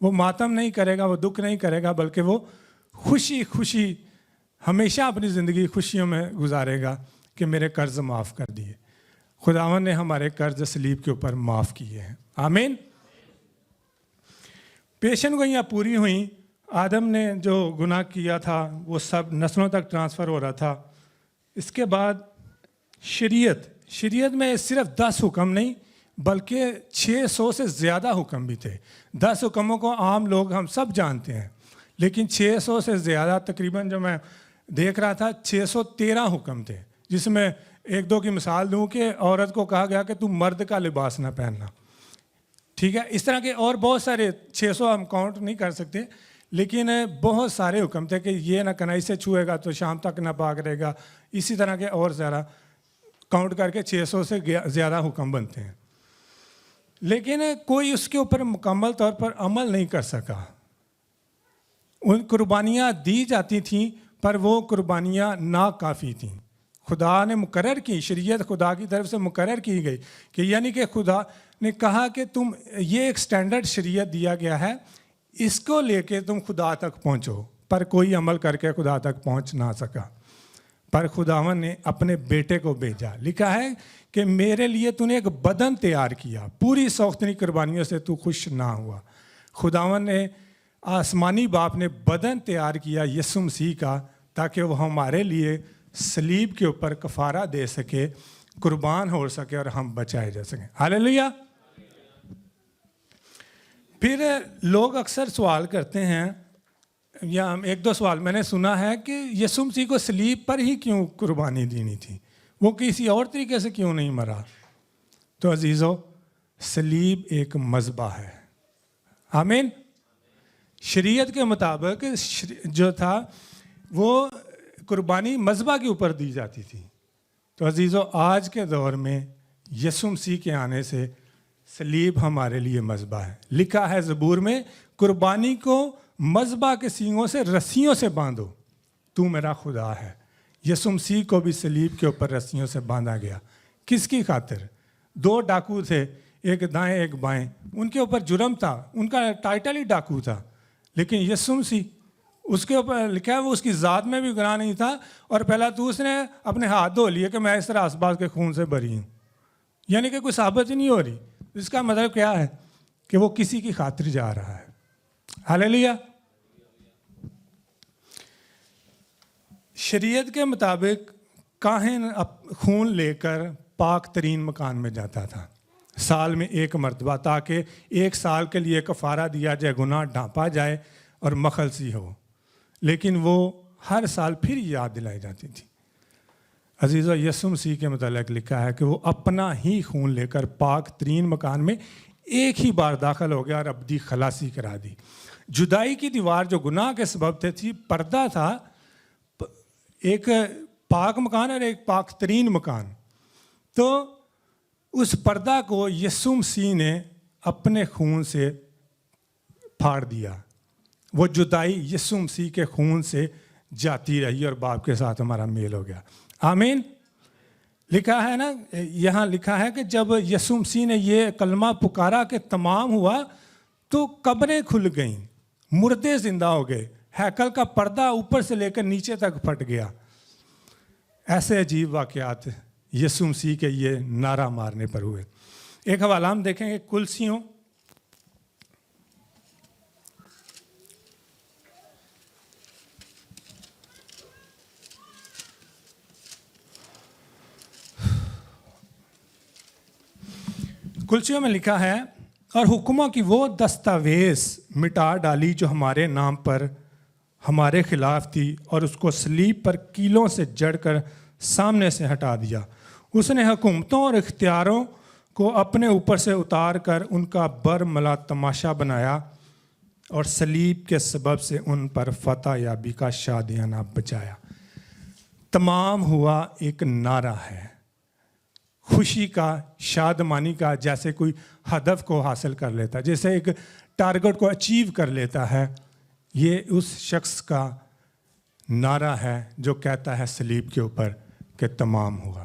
G: وہ ماتم نہیں کرے گا, وہ دکھ نہیں کرے گا, بلکہ وہ خوشی خوشی ہمیشہ اپنی زندگی خوشیوں میں گزارے گا کہ میرے قرض معاف کر دیے. خداوند نے ہمارے قرض صلیب کے اوپر معاف کیے ہیں. آمین. پیشن گوئیاں پوری ہوئیں. آدم نے جو گناہ کیا تھا وہ سب نسلوں تک ٹرانسفر ہو رہا تھا. اس کے بعد شریعت میں صرف 10 حکم نہیں بلکہ 600 سے زیادہ حکم بھی تھے. 10 حکموں کو عام لوگ ہم سب جانتے ہیں, لیکن 600 سے زیادہ, تقریباً جو میں دیکھ رہا تھا 613 حکم تھے, جس میں ایک دو کی مثال دوں کہ عورت کو کہا گیا کہ تم مرد کا لباس نہ پہننا. ٹھیک ہے, اس طرح کے اور بہت سارے 600 ہم کاؤنٹ نہیں کر سکتے, لیکن بہت سارے حکم تھے کہ یہ نہ کنائی سے چھوئے گا تو شام تک نہ پاک رہے گا. اسی طرح کے اور زیادہ کاؤنٹ کر کے 600 سے زیادہ حکم بنتے ہیں, لیکن کوئی اس کے اوپر مکمل طور پر عمل نہیں کر سکا. ان قربانیاں دی جاتی تھیں پر وہ قربانیاں ناکافی تھیں. خدا نے مقرر کی, شریعت خدا کی طرف سے مقرر کی گئی کہ یعنی کہ خدا نے کہا کہ تم یہ ایک سٹینڈرڈ شریعت دیا گیا ہے, اس کو لے کے تم خدا تک پہنچو, پر کوئی عمل کر کے خدا تک پہنچ نہ سکا. پر خداوند نے اپنے بیٹے کو بھیجا. لکھا ہے کہ میرے لیے تو نے ایک بدن تیار کیا, پوری سوختنی قربانیوں سے تو خوش نہ ہوا. خداوند نے آسمانی باپ نے بدن تیار کیا یسوع مسیح کا, تاکہ وہ ہمارے لیے صلیب کے اوپر کفارہ دے سکے, قربان ہو سکے اور ہم بچائے جا سکیں. ہاللیلویا. پھر لوگ اکثر سوال کرتے ہیں, یا ایک دو سوال میں نے سنا ہے کہ یسوع مسیح کو صلیب پر ہی کیوں قربانی دینی تھی, وہ کسی اور طریقے سے کیوں نہیں مرا. تو عزیزو, صلیب ایک مذبح ہے. آمین. شریعت کے مطابق جو تھا وہ قربانی مذبح کے اوپر دی جاتی تھی. تو عزیزو, آج کے دور میں یسوع مسیح کے آنے سے صلیب ہمارے لیے مذبح ہے. لکھا ہے زبور میں, قربانی کو مذبح کے سینگوں سے رسیوں سے باندھو, تو میرا خدا ہے. یسوع مسیح کو بھی صلیب کے اوپر رسیوں سے باندھا گیا. کس کی خاطر؟ 2 ڈاکو تھے, ایک دائیں ایک بائیں, ان کے اوپر جرم تھا, ان کا ٹائٹل ہی ڈاکو تھا, لیکن یسوع مسیح اس کے اوپر لکھا ہے وہ اس کی ذات میں بھی گناہ نہیں تھا, اور پہلا تو اس نے اپنے ہاتھ دھو لیے کہ میں اس طرح اسباز کے خون سے بری ہوں. یعنی کہ کوئی ثابت ہی نہیں ہو رہی. اس کا مطلب کیا ہے کہ وہ کسی کی خاطر جا رہا ہے. ہاللیلویا. شریعت کے مطابق کاہن خون لے کر پاک ترین مکان میں جاتا تھا سال میں 1 مرتبہ, تاکہ 1 سال کے لیے کفارہ دیا جائے, گناہ ڈھانپا جائے اور مخلصی ہو. لیکن وہ ہر سال پھر یاد دلائی جاتی تھی. عزیزو, یسوع مسیح کے متعلق لکھا ہے کہ وہ اپنا ہی خون لے کر پاک ترین مکان میں ایک ہی بار داخل ہو گیا اور ابدی خلاصی کرا دی. جدائی کی دیوار جو گناہ کے سبب تھی, پردہ تھا, ایک پاک مکان اور ایک پاک ترین مکان. تو اس پردہ کو یسوع مسیح نے اپنے خون سے پھاڑ دیا. وہ جدائی یسوع مسیح کے خون سے جاتی رہی اور باپ کے ساتھ ہمارا میل ہو گیا. آمین. لکھا ہے نا, یہاں لکھا ہے کہ جب یسوع مسیح نے یہ کلمہ پکارا کہ تمام ہوا, تو قبریں کھل گئیں, مردے زندہ ہو گئے, ہیکل کا پردہ اوپر سے لے کر نیچے تک پھٹ گیا. ایسے عجیب واقعات یسوع مسیح کے یہ نعرہ مارنے پر ہوئے. ایک حوالہ ہم دیکھیں گے کلسیوں, کلسیوں میں لکھا ہے, اور حکموں کی وہ دستاویز مٹا ڈالی جو ہمارے نام پر ہمارے خلاف تھی, اور اس کو صلیب پر کیلوں سے جڑ کر سامنے سے ہٹا دیا. اس نے حکومتوں اور اختیاروں کو اپنے اوپر سے اتار کر ان کا برملا تماشا بنایا, اور صلیب کے سبب سے ان پر فتح یابی کا شادیانہ بچایا. تمام ہوا ایک نعرہ ہے, خوشی کا, شادمانی کا, جیسے کوئی ہدف کو حاصل کر لیتا, جیسے ایک ٹارگٹ کو اچیو کر لیتا ہے. یہ اس شخص کا نعرہ ہے جو کہتا ہے صلیب کے اوپر کہ تمام ہوا.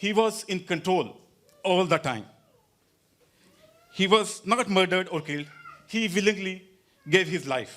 H: He was in control all the time. He was not murdered or killed. He willingly gave his life.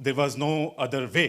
H: There was no other way.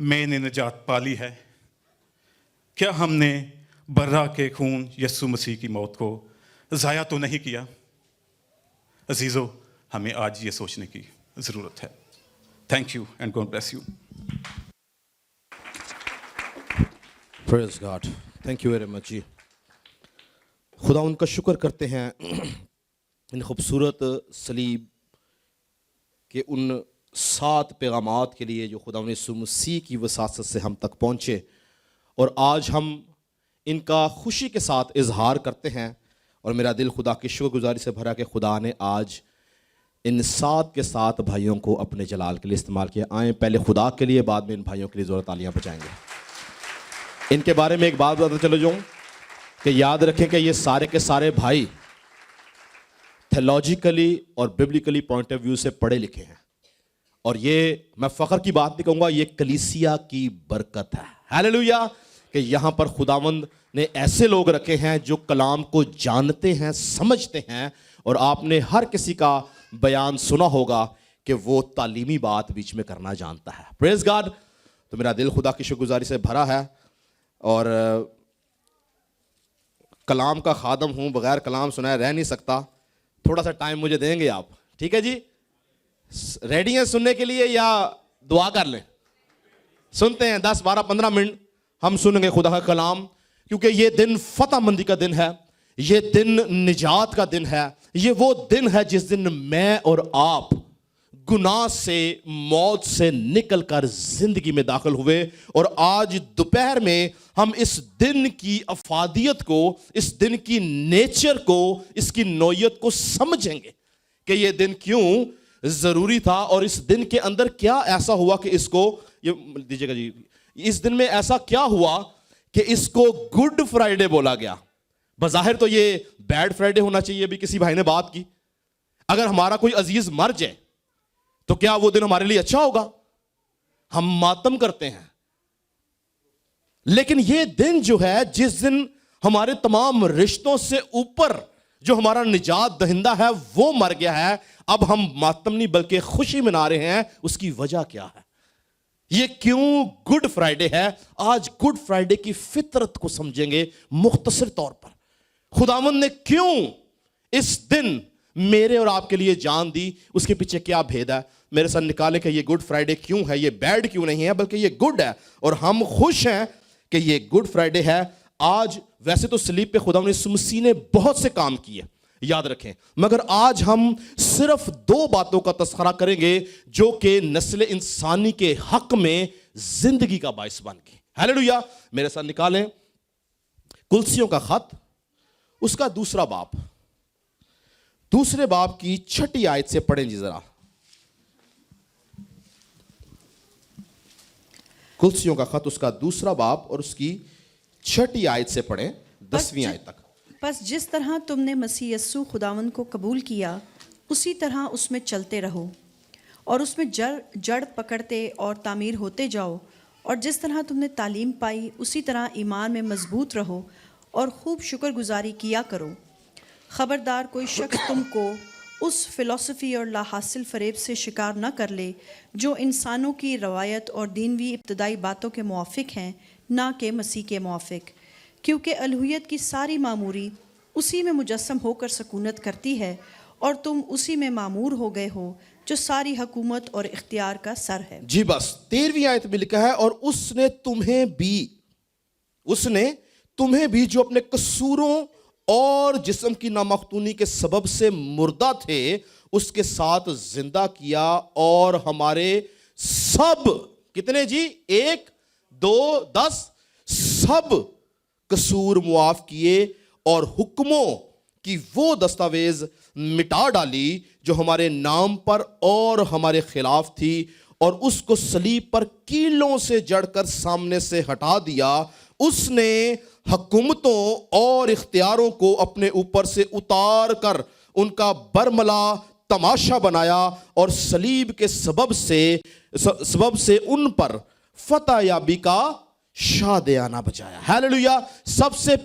H: میں نے نجات پالی ہے؟ کیا ہم نے برا کے خون یسوع مسیح کی موت کو ضائع تو نہیں کیا؟ عزیزو، ہمیں آج یہ سوچنے کی ضرورت ہے. Thank you and God bless you.
B: Praise God. Thank you very much جی. خدا ان کا شکر کرتے ہیں ان خوبصورت صلیب کے ان 7 پیغامات کے لیے جو خدا یسوع مسیح کی وساطت سے ہم تک پہنچے، اور آج ہم ان کا خوشی کے ساتھ اظہار کرتے ہیں. اور میرا دل خدا کی شکر گزاری سے بھرا کہ خدا نے آج ان 7 کے 7 بھائیوں کو اپنے جلال کے لیے استعمال کیا. آئیں پہلے خدا کے لیے، بعد میں ان بھائیوں کے لیے زور تالیاں بجائیں گے. ان کے بارے میں ایک بات بتاتا چلو جاؤں کہ یاد رکھیں کہ یہ سارے کے سارے بھائی تھیولوجیکلی اور ببلیکلی پوائنٹ آف ویو سے پڑھے لکھے ہیں. اور یہ میں فخر کی بات نہیں کہوں گا، یہ کلیسیا کی برکت ہے. ہاللیلویا. کہ یہاں پر خداوند نے ایسے لوگ رکھے ہیں جو کلام کو جانتے ہیں، سمجھتے ہیں. اور آپ نے ہر کسی کا بیان سنا ہوگا کہ وہ تعلیمی بات بیچ میں کرنا جانتا ہے. پریز گاڈ. تو میرا دل خدا کی شکر گزاری سے بھرا ہے. اور کلام کا خادم ہوں، بغیر کلام سنائے رہ نہیں سکتا. تھوڑا سا ٹائم مجھے دیں گے آپ؟ ٹھیک ہے جی. ریڈی ہیں سننے کے لیے یا دعا کر لیں؟ سنتے ہیں 10 12 15 منٹ ہم سنیں گے خدا کا کلام، کیونکہ یہ دن فتح مندی کا دن ہے، یہ دن نجات کا دن ہے. یہ وہ دن ہے جس دن میں اور آپ گناہ سے، موت سے نکل کر زندگی میں داخل ہوئے. اور آج دوپہر میں ہم اس دن کی افادیت کو، اس دن کی نیچر کو، اس کی نوعیت کو سمجھیں گے کہ یہ دن کیوں ضروری تھا، اور اس دن کے اندر کیا ایسا ہوا کہ اس کو، یہ دیجیے گا جی، اس دن میں ایسا کیا ہوا کہ اس کو گڈ فرائیڈے بولا گیا. بظاہر تو یہ بیڈ فرائیڈے ہونا چاہیے. بھی کسی بھائی نے بات کی، اگر ہمارا کوئی عزیز مر جائے تو کیا وہ دن ہمارے لیے اچھا ہوگا؟ ہم ماتم کرتے ہیں. لیکن یہ دن جو ہے، جس دن ہمارے تمام رشتوں سے اوپر جو ہمارا نجات دہندہ ہے وہ مر گیا ہے، اب ہم ماتم نہیں بلکہ خوشی منا رہے ہیں. اس کی وجہ کیا ہے؟ یہ کیوں گڈ فرائیڈے ہے؟ آج گڈ فرائیڈے کی فطرت کو سمجھیں گے مختصر طور پر. خداوند نے کیوں اس دن میرے اور آپ کے لیے جان دی، اس کے پیچھے کیا بھید ہے؟ میرے ساتھ نکالیں کہ یہ گڈ فرائیڈے کیوں ہے. یہ بیڈ کیوں نہیں ہے بلکہ یہ گڈ ہے، اور ہم خوش ہیں کہ یہ گڈ فرائیڈے ہے. آج ویسے تو صلیب پہ خداوند یسوع مسیح نے بہت سے کام کیے، یاد رکھیں، مگر آج ہم صرف 2 باتوں کا تذکرہ کریں گے جو کہ نسل انسانی کے حق میں زندگی کا باعث بن گئی. ہاللیلویا. میرے ساتھ نکالیں کلسیوں کا خط، اس کا 2 باب، 2 باب کی 6 آیت سے پڑھیں جی ذرا. کلسیوں کا خط، اس کا 2 باب اور اس کی 6 آیت سے پڑھیں 10ویں آیت تک.
I: پس جس طرح تم نے مسیح یسوع خداوند کو قبول کیا، اسی طرح اس میں چلتے رہو، اور اس میں جڑ پکڑتے اور تعمیر ہوتے جاؤ. اور جس طرح تم نے تعلیم پائی، اسی طرح ایمان میں مضبوط رہو اور خوب شکر گزاری کیا کرو. خبردار کوئی شخص تم کو اس فلسفی اور لا حاصل فریب سے شکار نہ کر لے جو انسانوں کی روایت اور دینوی ابتدائی باتوں کے موافق ہیں، نہ کہ مسیح کے موافق. کیونکہ الوہیت کی ساری معموری اسی میں مجسم ہو کر سکونت کرتی ہے، اور تم اسی میں معمور ہو گئے ہو جو ساری حکومت اور اختیار کا سر ہے.
B: جی بس 13ویں آیت میں لکھا ہے، اور اس نے تمہیں بھی جو اپنے قصوروں اور جسم کی نامختونی کے سبب سے مردہ تھے، اس کے ساتھ زندہ کیا، اور ہمارے سب، کتنے جی؟ 1 2 10 سب قصور معاف کیے، اور حکموں کی وہ دستاویز مٹا ڈالی جو ہمارے نام پر اور ہمارے خلاف تھی، اور اس کو صلیب پر کیلوں سے جڑ کر سامنے سے ہٹا دیا. اس نے حکومتوں اور اختیاروں کو اپنے اوپر سے اتار کر ان کا برملا تماشا بنایا، اور صلیب کے سبب سے ان پر فتح یابی کا شادیانہ بجایا. ہاللیلویا. سب سے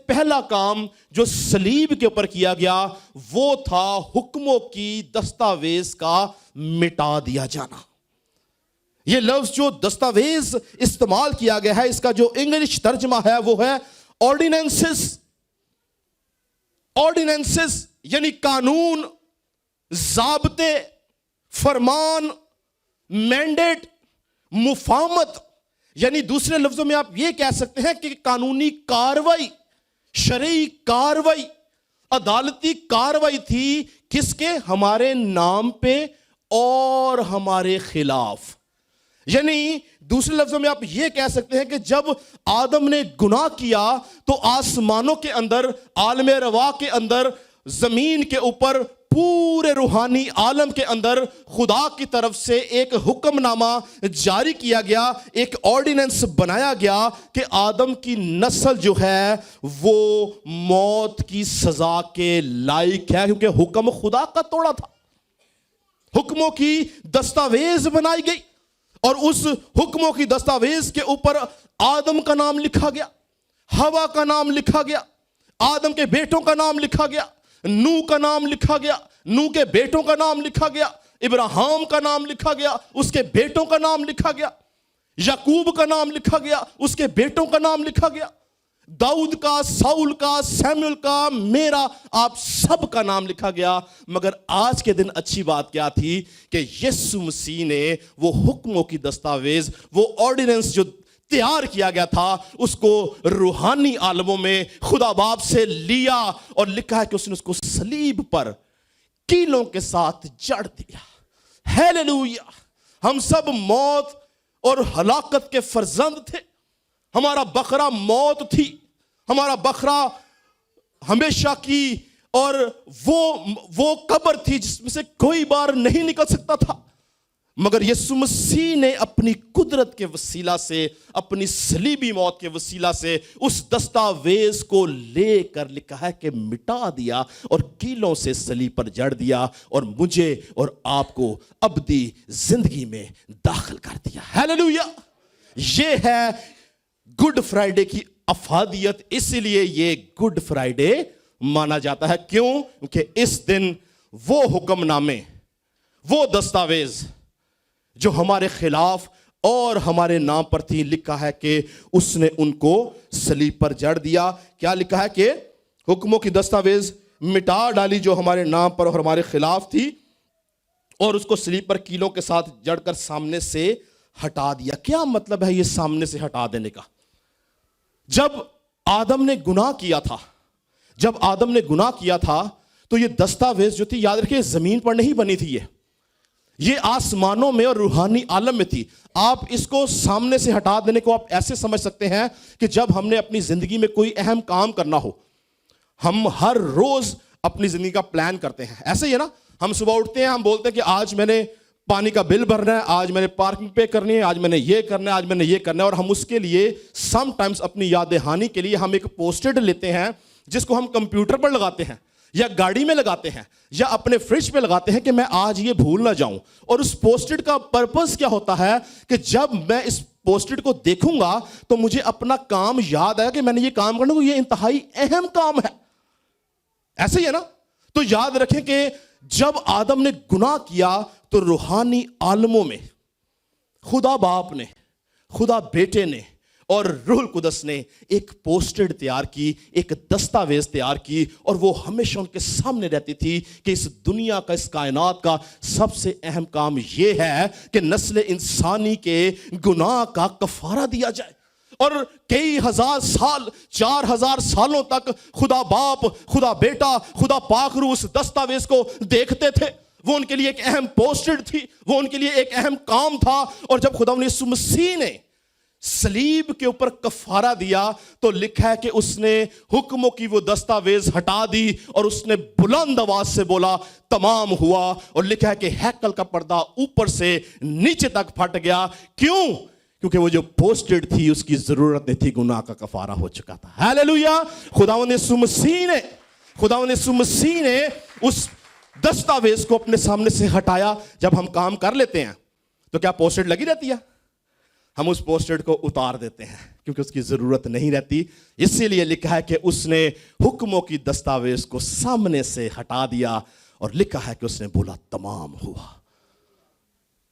B: پہلا کام جو صلیب کے اوپر کیا گیا وہ تھا حکموں کی دستاویز کا مٹا دیا جانا. یہ لفظ جو دستاویز استعمال کیا گیا ہے اس کا جو انگلش ترجمہ ہے وہ ہے آرڈیننسز. آرڈیننسز یعنی قانون، ضابطے، فرمان، مینڈیٹ، مفاہمت. یعنی دوسرے لفظوں میں آپ یہ کہہ سکتے ہیں کہ قانونی کاروائی، شرعی کاروائی، عدالتی کاروائی تھی. کس کے؟ ہمارے نام پہ اور ہمارے خلاف. یعنی دوسرے لفظوں میں آپ یہ کہہ سکتے ہیں کہ جب آدم نے گناہ کیا تو آسمانوں کے اندر، عالم روا کے اندر، زمین کے اوپر، پورے روحانی عالم کے اندر خدا کی طرف سے ایک حکم نامہ جاری کیا گیا، ایک آرڈیننس بنایا گیا کہ آدم کی نسل جو ہے وہ موت کی سزا کے لائق ہے، کیونکہ حکم خدا کا توڑا تھا. حکموں کی دستاویز بنائی گئی اور اس حکموں کی دستاویز کے اوپر آدم کا نام لکھا گیا، ہوا کا نام لکھا گیا، آدم کے بیٹوں کا نام لکھا گیا، نوح کا نام لکھا گیا، نوح کے بیٹوں کا نام لکھا گیا، ابراہیم کا نام لکھا گیا، اس کے بیٹوں کا نام لکھا گیا، یعقوب کا نام لکھا گیا، اس کے بیٹوں کا نام لکھا گیا، داؤد کا، ساؤل کا، سیموئل کا، میرا، آپ سب کا نام لکھا گیا. مگر آج کے دن اچھی بات کیا تھی کہ یسوع مسیح نے وہ حکموں کی دستاویز، وہ آرڈیننس جو تیار کیا گیا تھا، اس کو روحانی عالموں میں خدا باپ سے لیا اور لکھا ہے کہ اس نے اس کو صلیب پر کیلوں کے ساتھ جڑ دیا. ہیلیلویا. ہم سب موت اور ہلاکت کے فرزند تھے. ہمارا بکرا موت تھی، ہمارا بکرا ہمیشہ کی، اور وہ قبر تھی جس میں سے کوئی بار نہیں نکل سکتا تھا. مگر یسوع مسیح نے اپنی قدرت کے وسیلہ سے، اپنی صلیبی موت کے وسیلہ سے اس دستاویز کو لے کر لکھا ہے کہ مٹا دیا اور کیلوں سے صلیب پر جڑ دیا اور مجھے اور آپ کو ابدی زندگی میں داخل کر دیا. ہیلیلویا. یہ ہے گڈ فرائیڈے کی افادیت. اسی لیے یہ گڈ فرائیڈے مانا جاتا ہے. کیوں؟ کیونکہ اس دن وہ حکم نامے، وہ دستاویز جو ہمارے خلاف اور ہمارے نام پر تھی، لکھا ہے کہ اس نے ان کو صلیب پر جڑ دیا. کیا لکھا ہے کہ حکموں کی دستاویز مٹا ڈالی جو ہمارے نام پر اور ہمارے خلاف تھی، اور اس کو صلیب پر کیلوں کے ساتھ جڑ کر سامنے سے ہٹا دیا. کیا مطلب ہے یہ سامنے سے ہٹا دینے کا؟ جب آدم نے گناہ کیا تھا تو یہ دستاویز جو تھی، یاد رکھیں، زمین پر نہیں بنی تھی، یہ آسمانوں میں اور روحانی عالم میں تھی. آپ اس کو سامنے سے ہٹا دینے کو آپ ایسے سمجھ سکتے ہیں کہ جب ہم نے اپنی زندگی میں کوئی اہم کام کرنا ہو، ہم ہر روز اپنی زندگی کا پلان کرتے ہیں. ایسے ہی ہے نا، ہم صبح اٹھتے ہیں، ہم بولتے ہیں کہ آج میں نے پانی کا بل بھرنا ہے، آج میں نے پارکنگ پے کرنی ہے، آج میں نے یہ کرنا ہے، آج میں نے یہ کرنا ہے. اور ہم اس کے لیے سم ٹائمز اپنی یاد دہانی کے لیے ہم ایک پوسٹڈ لیتے ہیں جس کو ہم کمپیوٹر پر لگاتے ہیں یا گاڑی میں لگاتے ہیں یا اپنے فریج پہ لگاتے ہیں کہ میں آج یہ بھول نہ جاؤں. اور اس پوسٹڈ کا پرپس کیا ہوتا ہے کہ جب میں اس پوسٹڈ کو دیکھوں گا تو مجھے اپنا کام یاد آیا کہ میں نے یہ کام کرنا، یہ انتہائی اہم کام ہے. ایسے ہی ہے نا. تو یاد رکھیں کہ جب آدم نے گناہ کیا تو روحانی عالموں میں خدا باپ نے، خدا بیٹے نے اور روح القدس نے ایک پوسٹڈ تیار کی، ایک دستاویز تیار کی، اور وہ ہمیشہ ان کے سامنے رہتی تھی کہ اس دنیا کا، اس کائنات کا سب سے اہم کام یہ ہے کہ نسل انسانی کے گناہ کا کفارہ دیا جائے. اور کئی ہزار سال، 4000 سالوں تک خدا باپ، خدا بیٹا، خدا پاک روح اس دستاویز کو دیکھتے تھے. وہ ان کے لیے ایک اہم پوسٹڈ تھی، وہ ان کے لیے ایک اہم کام تھا. اور جب خدا یسوع مسیح نے صلیب کے اوپر کفارہ دیا تو لکھا ہے کہ اس نے حکموں کی وہ دستاویز ہٹا دی اور اس نے بلند آواز سے بولا تمام ہوا. اور لکھا ہے کہ ہیکل کا پردہ اوپر سے نیچے تک پھٹ گیا. کیوں؟ کیونکہ وہ جو پوسٹڈ تھی اس کی ضرورت نہیں تھی، گناہ کا کفارہ ہو چکا تھا. ہیلیلویا. خداوند یسوع مسیح نے اس دستاویز کو اپنے سامنے سے ہٹایا. جب ہم کام کر لیتے ہیں تو کیا پوسٹڈ لگی رہتی ہے؟ ہم اس پوسٹڈ کو اتار دیتے ہیں کیونکہ اس کی ضرورت نہیں رہتی. اسی لیے لکھا ہے کہ اس نے حکموں کی دستاویز کو سامنے سے ہٹا دیا اور لکھا ہے کہ اس نے بولا تمام ہوا.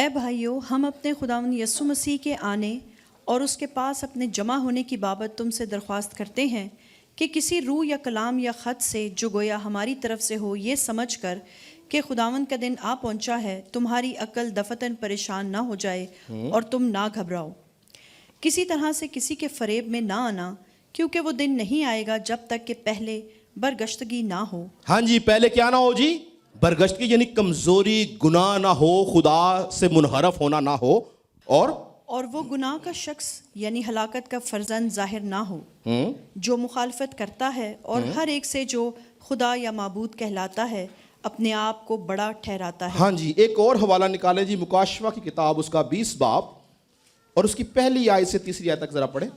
I: اے بھائیو، ہم اپنے خداوند یسوع مسیح کے آنے اور اس کے پاس اپنے جمع ہونے کی بابت تم سے درخواست کرتے ہیں کہ کسی روح یا کلام یا خط سے جو گویا ہماری طرف سے ہو، یہ سمجھ کر کہ خداوند کا دن آ پہنچا ہے، تمہاری عقل دفتن پریشان نہ ہو جائے اور تم نہ گھبراؤ۔ کسی طرح سے کسی کے فریب میں نہ آنا، کیونکہ وہ دن نہیں آئے گا جب تک کہ پہلے برگشتگی نہ ہو۔
B: ہاں جی، پہلے کیا نہ ہو جی؟ برگشتگی، یعنی کمزوری، گناہ نہ ہو، خدا سے منحرف ہونا نہ ہو، اور
I: وہ گناہ کا شخص یعنی ہلاکت کا فرزند ظاہر نہ ہو، جو مخالفت کرتا ہے اور ہر ایک سے جو خدا یا معبود کہلاتا ہے اپنے آپ کو بڑا ٹھہراتا ہے۔
B: ہاں جی، ایک اور حوالہ نکالیں جی، مکاشفہ کی کتاب اس کا 20 باب اور اس کی پہلی آیت سے تیسری آیت تک ذرا پڑھیں۔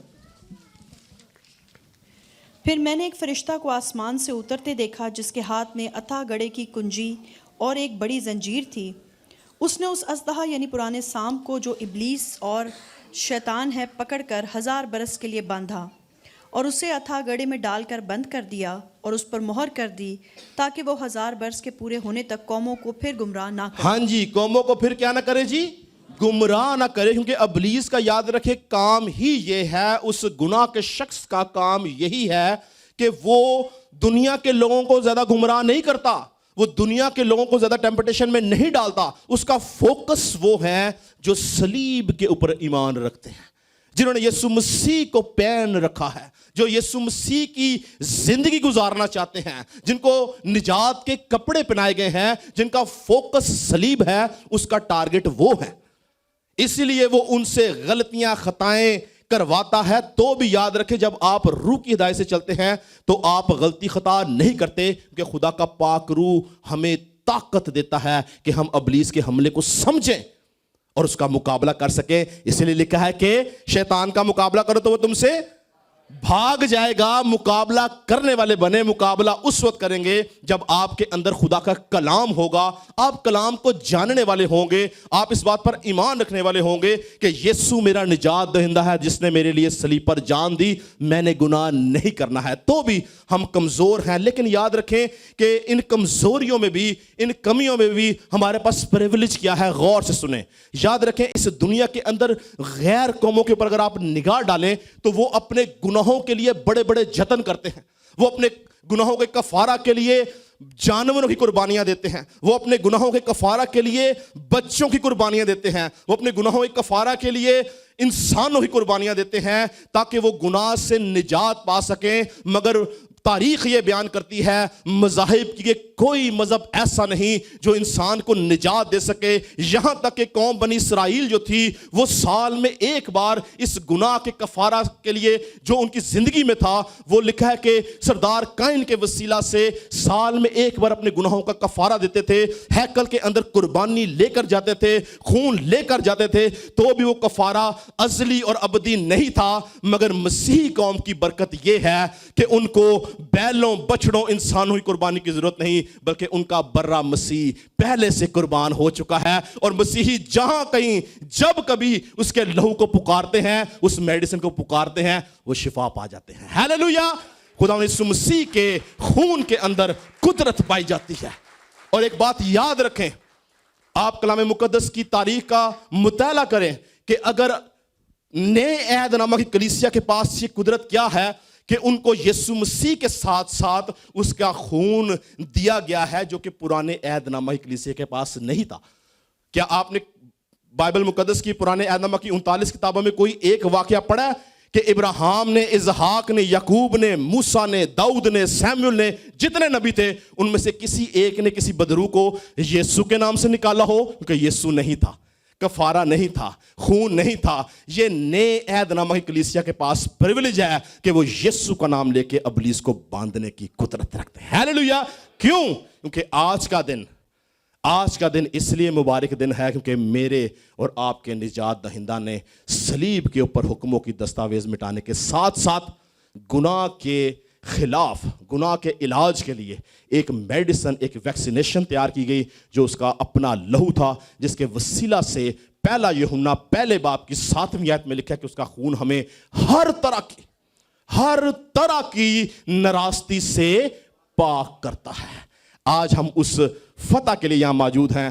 I: پھر میں نے ایک فرشتہ کو آسمان سے اترتے دیکھا جس کے ہاتھ میں اتھا گڑھے کی کنجی اور ایک بڑی زنجیر تھی۔ اس نے اس اژدہا یعنی پرانے سام کو جو ابلیس اور شیطان ہے پکڑ کر 1000 برس کے لیے باندھا اور اسے اتھا گڑھے میں ڈال کر بند کر دیا اور اس پر مہر کر دی، تاکہ وہ 1000 برس کے پورے ہونے تک قوموں کو پھر گمراہ نہ کرے۔
B: ہاں جی، قوموں کو پھر کیا نہ کرے جی؟ گمراہ نہ کرے، کیونکہ ابلیس کا یاد رکھے کام ہی یہ ہے، اس گناہ کے شخص کا کام یہی ہے کہ وہ دنیا کے لوگوں کو زیادہ گمراہ نہیں کرتا، وہ دنیا کے لوگوں کو زیادہ ٹیمپٹیشن میں نہیں ڈالتا۔ اس کا فوکس وہ ہے جو صلیب کے اوپر ایمان رکھتے ہیں، جنہوں نے یسوع مسیح کو پہن رکھا ہے، جو یسوع مسیح کی زندگی گزارنا چاہتے ہیں، جن کو نجات کے کپڑے پہنائے گئے ہیں، جن کا فوکس صلیب ہے، اس کا ٹارگٹ وہ ہے۔ اسی لیے وہ ان سے غلطیاں خطائیں کرواتا ہے، تو بھی یاد رکھیں جب آپ روح کی ہدایت سے چلتے ہیں تو آپ غلطی خطا نہیں کرتے، کیونکہ خدا کا پاک روح ہمیں طاقت دیتا ہے کہ ہم ابلیس کے حملے کو سمجھیں اور اس کا مقابلہ کر سکیں۔ اس لیے لکھا ہے کہ شیطان کا مقابلہ کرو تو وہ تم سے بھاگ جائے گا۔ مقابلہ کرنے والے بنے، مقابلہ اس وقت کریں گے جب آپ کے اندر خدا کا کلام ہوگا، آپ کلام کو جاننے والے ہوں گے، آپ اس بات پر ایمان رکھنے والے ہوں گے کہ یسوع میرا نجات دہندہ ہے جس نے میرے لیے صلیب پر جان دی، میں نے گناہ نہیں کرنا ہے۔ تو بھی ہم کمزور ہیں، لیکن یاد رکھیں کہ ان کمزوریوں میں بھی، ان کمیوں میں بھی ہمارے پاس پریویلیج کیا ہے، غور سے سنیں۔ یاد رکھیں اس دنیا کے اندر غیر قوموں کے اوپر اگر آپ نگاہ ڈالیں تو وہ اپنے گناہوں کے لیے بڑے بڑے جتن کرتے ہیں، وہ اپنے گناہوں کے کفارہ کے لیے جانوروں کی قربانیاں دیتے ہیں، وہ اپنے گناہوں کے کفارہ کے لیے بچوں کی قربانیاں دیتے ہیں، وہ اپنے گناہوں کے کفارہ کے لیے انسانوں کی قربانیاں دیتے ہیں تاکہ وہ گناہ سے نجات پا سکیں۔ مگر تاریخ یہ بیان کرتی ہے مذاہب کی کہ کوئی مذہب ایسا نہیں جو انسان کو نجات دے سکے، یہاں تک کہ قوم بنی اسرائیل جو تھی وہ سال میں ایک بار اس گناہ کے کفارہ کے لیے جو ان کی زندگی میں تھا، وہ لکھا ہے کہ سردار قائن کے وسیلہ سے سال میں ایک بار اپنے گناہوں کا کفارہ دیتے تھے، ہیکل کے اندر قربانی لے کر جاتے تھے، خون لے کر جاتے تھے، تو بھی وہ کفارہ ازلی اور ابدی نہیں تھا۔ مگر مسیحی قوم کی برکت یہ ہے کہ ان کو بیلوں، بچڑوں، انسانوں کی قربانی کی ضرورت نہیں، بلکہ ان کا برا مسیح پہلے سے قربان ہو چکا ہے، اور مسیحی جہاں کہیں جب کبھی اس کے لہو کو پکارتے ہیں، اس میڈیسن کو پکارتے ہیں، وہ شفا پا جاتے ہیں۔ ہیلیلویا! خدا یسوع مسیح کے خون کے اندر قدرت پائی جاتی ہے۔ اور ایک بات یاد رکھیں، آپ کلام مقدس کی تاریخ کا مطالعہ کریں کہ اگر نئے عہد نامہ کی کلیسیا کے پاس یہ قدرت کیا ہے کہ ان کو یسوع مسیح کے ساتھ ساتھ اس کا خون دیا گیا ہے، جو کہ پرانے عہد نامہ کی کلیسیا کے پاس نہیں تھا۔ کیا آپ نے بائبل مقدس کی پرانے عہد نامہ کی 39 کتابوں میں کوئی ایک واقعہ پڑھا کہ ابراہیم نے، اسحاق نے، یعقوب نے، موسیٰ نے، داؤد نے، سیموئیل نے، جتنے نبی تھے ان میں سے کسی ایک نے کسی بدرو کو یسوع کے نام سے نکالا ہو؟ کیونکہ یسوع نہیں تھا، کفارہ نہیں تھا، خون نہیں تھا۔ یہ نئے عہد نامہ کی کلیسیا کے پاس پریویلیج ہے کہ وہ یسوع کا نام لے کے ابلیس کو باندھنے کی قدرت رکھتے ہیں۔ ہیلیلویا! کیوں؟ کیونکہ آج کا دن اس لیے مبارک دن ہے کیونکہ میرے اور آپ کے نجات دہندہ نے صلیب کے اوپر حکموں کی دستاویز مٹانے کے ساتھ ساتھ گناہ کے خلاف، گناہ کے علاج کے لیے ایک میڈیسن، ایک ویکسینیشن تیار کی گئی جو اس کا اپنا لہو تھا، جس کے وسیلہ سے پہلا یوحنا پہلے باب کی 7ویں آیت میں لکھا ہے کہ اس کا خون ہمیں ہر طرح کی ناراستی سے پاک کرتا ہے۔ آج ہم اس فتح کے لیے یہاں موجود ہیں۔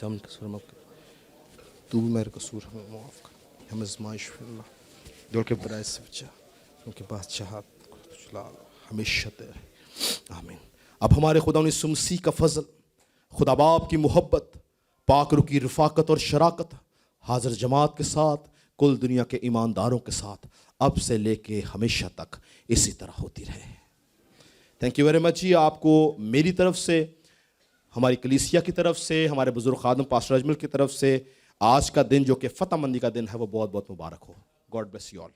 B: سے ہم قصور معاف کر, تو بھی میرے قصور ہمیں معاف کر, ہم آزمائش میں اللہ جو کہ برائے سے بچا, کیونکہ بادشاہت ہمیشہ تیرے, آمین. اب ہمارے خدا یسوع مسیح کا فضل, خدا باپ کی محبت, پاک روح کی رفاقت اور شراکت حاضر جماعت کے ساتھ, کل دنیا کے ایمانداروں کے ساتھ اب سے لے کے ہمیشہ تک اسی طرح ہوتی رہے. تھینک یو ویری مچ جی. آپ کو میری طرف سے, ہماری کلیسیا کی طرف سے, ہمارے بزرگ خادم پاسٹر اجمل کی طرف سے آج کا دن جو کہ فتح مندی کا دن ہے وہ بہت بہت مبارک ہو. God bless you all.